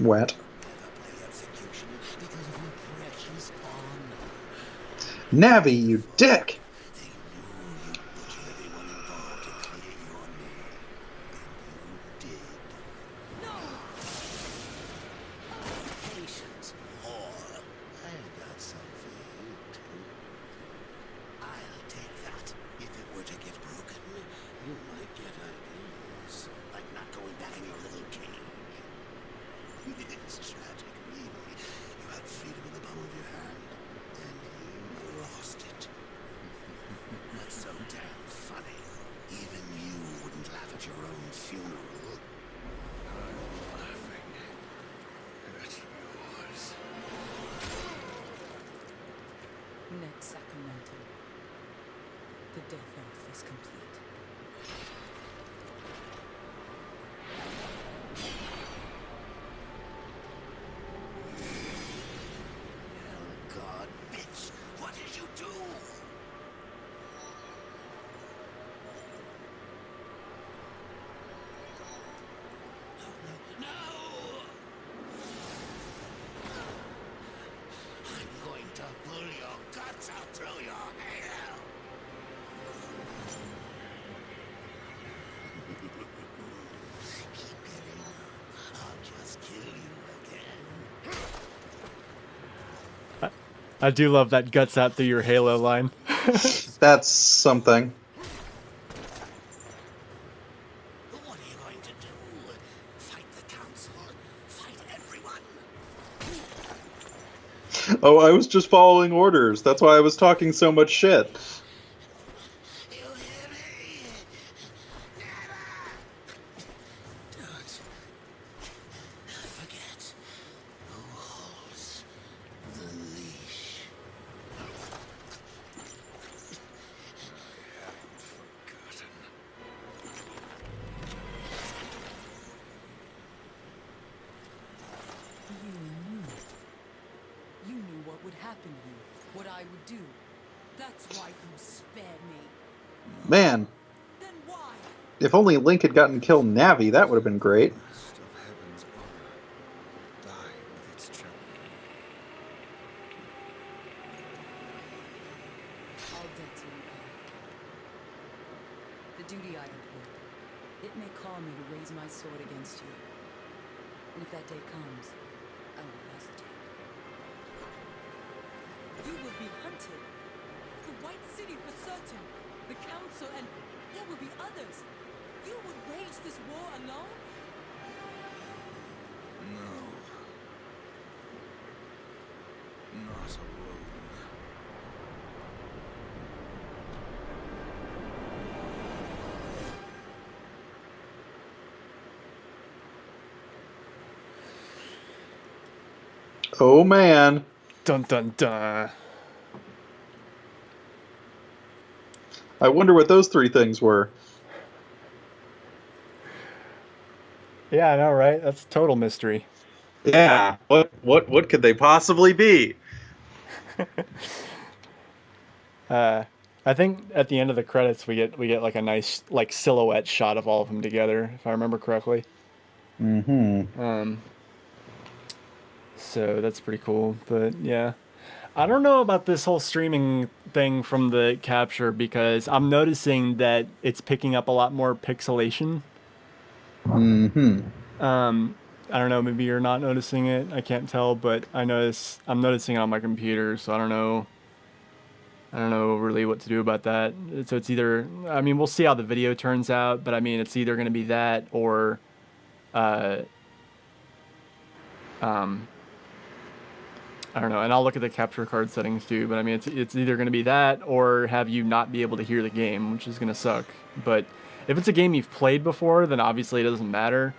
Wet. Navi, you dick! Patience, or I've got some for you too. I'll take that. If it were to get broken, you might get ideas, like not going back in your little cage. It's tragic, really. You had freedom in the palm of your hand, and you lost it. That's so damn funny. Even you wouldn't laugh at your own funeral. Laughing at yours. Next Sacramento. The death oath is complete. Oh, God, bitch! What did you do? No! I'm going to pull your guts out through your halo! Keep getting up. I'll just kill you again. I do love that guts out through your Halo line. That's something. What are you going to do? Fight the council? Fight everyone? Oh, I was just following orders. That's why I was talking so much shit. You hear me? Never! Don't forget who holds the leash. Forgotten. You knew. You knew what would happen to you, what I would do. That's why you spared me. Man, Then why? if only Link had gotten killed Navi, that would have been great. Last of heaven's honor. Die with its children. All debt to repay. The duty I uphold. It may call me to raise my sword against you. And if that day comes, I won't hesitate. You will be hunted. The White City for certain. The Council, and there will be others. You would wage this war alone? No. Not alone. Oh man. Dun dun dun. I wonder what those three things were. Yeah, I know, right? That's total mystery. Yeah. What could they possibly be? I think at the end of the credits we get like a nice like silhouette shot of all of them together, if I remember correctly. Mm-hmm. So that's pretty cool. But yeah, I don't know about this whole streaming thing from the capture because I'm noticing that it's picking up a lot more pixelation. Mm-hmm. I don't know, maybe you're not noticing it. I can't tell, but I'm noticing it on my computer, so I don't know really what to do about that. So it's either, I mean, we'll see how the video turns out, but I mean, it's either going to be that or I don't know, and I'll look at the capture card settings too, but I mean, it's either going to be that or have you not be able to hear the game, which is going to suck. But if it's a game you've played before, then obviously it doesn't matter.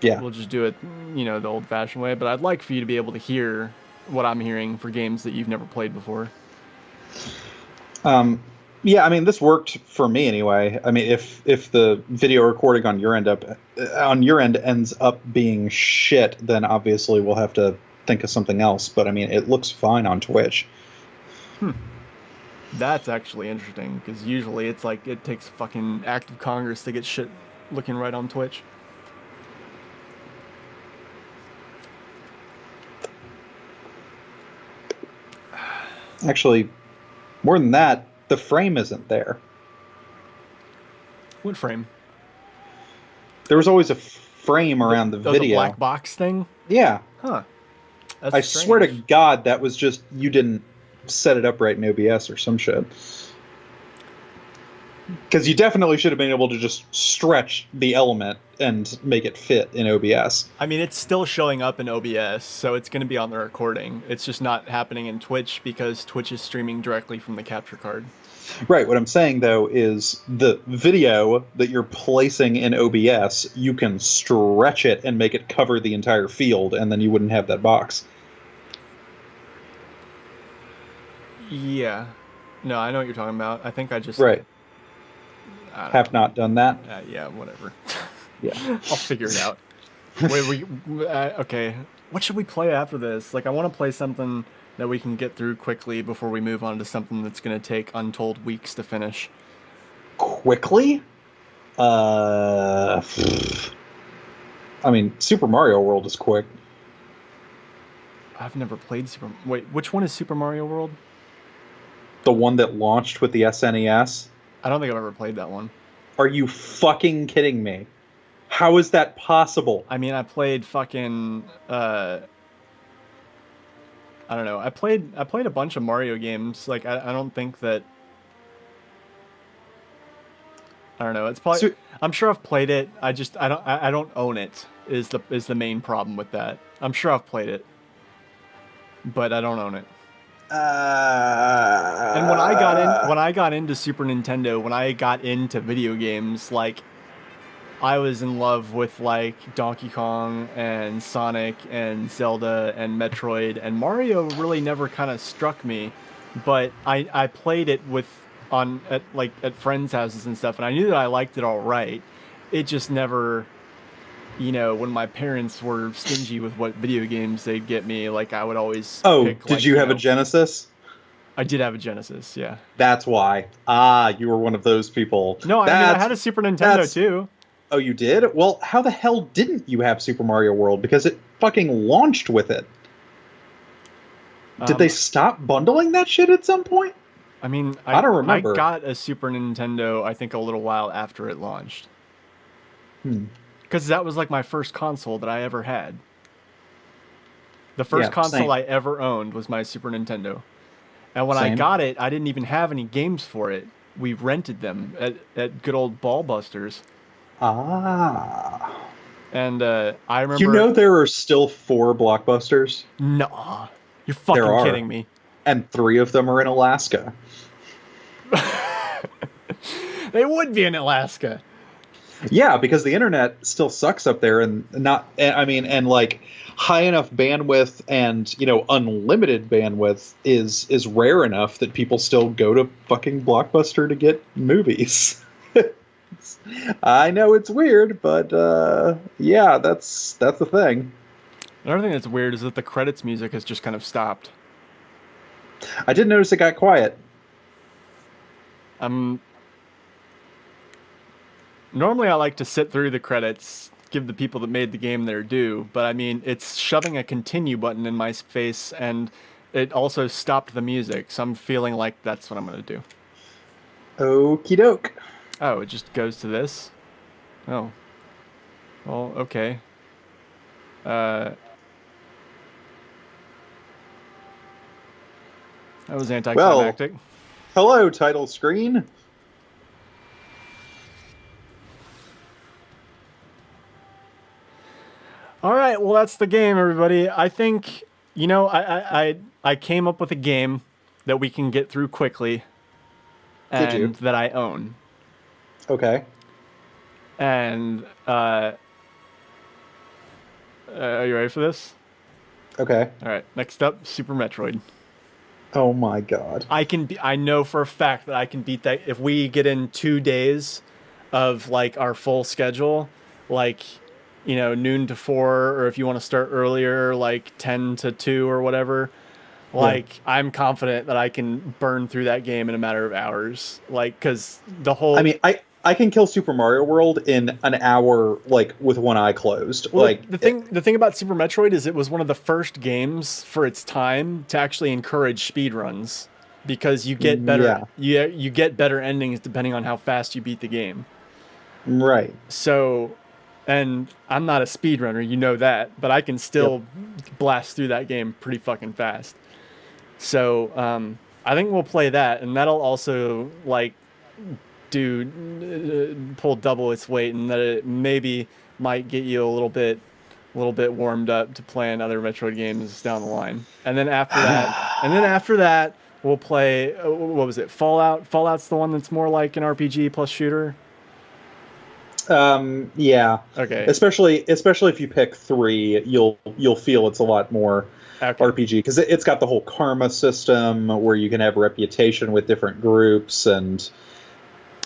Yeah. We'll just do it, the old-fashioned way. But I'd like for you to be able to hear what I'm hearing for games that you've never played before. Yeah, I mean, this worked for me anyway. I mean, if the video recording on your end ends up being shit, then obviously we'll have to think of something else. But I mean, it looks fine on Twitch. That's actually interesting because usually it's like it takes fucking act of Congress to get shit looking right on Twitch. Actually, more than that, the frame isn't there. What frame? There was always a frame around the Oh, video. the black box thing? Yeah, Huh. That's I strange. swear to God, that was just you didn't set it up right in OBS or some shit. Because you definitely should have been able to just stretch the element and make it fit in OBS. I mean, it's still showing up in OBS, so it's going to be on the recording. It's just not happening in Twitch because Twitch is streaming directly from the capture card. Right, what I'm saying though is the video that you're placing in OBS, you can stretch it and make it cover the entire field, and then you wouldn't have that box. Yeah. No, I know what you're talking about. I think I just... Right. I don't Have not done that. know. Yeah, whatever. Yeah. I'll figure it out. Wait, okay. What should we play after this? Like, I want to play something that we can get through quickly before we move on to something that's going to take untold weeks to finish. Quickly? I mean, Super Mario World is quick. I've never played Wait, which one is Super Mario World? The one that launched with the SNES? I don't think I've ever played that one. Are you fucking kidding me? How is that possible? I mean, I played fucking... I don't know. I played a bunch of Mario games. Like, I don't think that... I don't know. It's probably... So- I'm sure I've played it. I don't own it. Is the main problem with that. I'm sure I've played it, but I don't own it. And when I got into Super Nintendo, when I got into video games, like, I was in love with like Donkey Kong and Sonic and Zelda and Metroid, and Mario really never kind of struck me, but I played it at friends' houses and stuff, and I knew that I liked it all right. It just never, when my parents were stingy with what video games they'd get me, like I would always pick, did you have a Genesis? I did have a Genesis, yeah. That's why. You were one of those people. No, I mean, I had a Super Nintendo too. Oh, you did? Well, how the hell didn't you have Super Mario World? Because it fucking launched with it. Did they stop bundling that shit at some point? I mean, I don't remember. I got a Super Nintendo, I think, a little while after it launched. Because that was like my first console that I ever had. The first console same. I ever owned was my Super Nintendo. And when I Same. got it, I didn't even have any games for it. We rented them at good old Ballbusters. And I remember... You know there are still 4 Blockbusters? Nah. You're fucking There are. kidding me. And 3 of them are in Alaska. They would be in Alaska. Yeah, because the internet still sucks up there, and like high enough bandwidth and unlimited bandwidth is rare enough that people still go to fucking Blockbuster to get movies. I know it's weird, but yeah, that's the thing. Another thing that's weird is that the credits music has just kind of stopped. I did notice it got quiet. Normally I like to sit through the credits, give the people that made the game their due, but I mean, it's shoving a continue button in my face, and it also stopped the music, so I'm feeling like that's what I'm going to do. Okie doke. Oh, it just goes to this? Oh. Well, okay. That was anticlimactic. Hello, title screen. All right, well, that's the game, everybody. I think, I came up with a game that we can get through quickly. Did you? And that I own. Okay. And, are you ready for this? Okay. All right, next up, Super Metroid. Oh my god. I know for a fact that I can beat that if we get in 2 days of like our full schedule, like, noon to 4, or if you want to start earlier, like 10 to 2 or whatever. Like, I'm confident that I can burn through that game in a matter of hours. Like, because the whole. I mean, I can kill Super Mario World in an hour, like with one eye closed. Well, like the thing about Super Metroid is it was one of the first games for its time to actually encourage speedruns, because you get better you get better endings depending on how fast you beat the game. Right. So, and I'm not a speedrunner, you know that, but I can still blast through that game pretty fucking fast. So, I think we'll play that, and that'll also like pull double its weight, and that it maybe might get you a little bit warmed up to playing other Metroid games down the line. And then after that, we'll play what was it? Fallout. Fallout's the one that's more like an RPG plus shooter. Yeah. Okay. Especially if you pick 3, you'll feel it's a lot more RPG, because it's got the whole karma system where you can have reputation with different groups and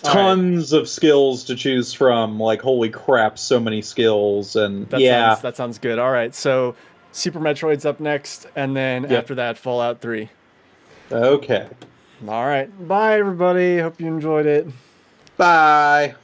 tons of skills to choose from. Like, holy crap, so many skills. And that sounds good. All right, so Super Metroid's up next, and then after that, Fallout 3. Okay. All right, bye everybody. Hope you enjoyed it. Bye.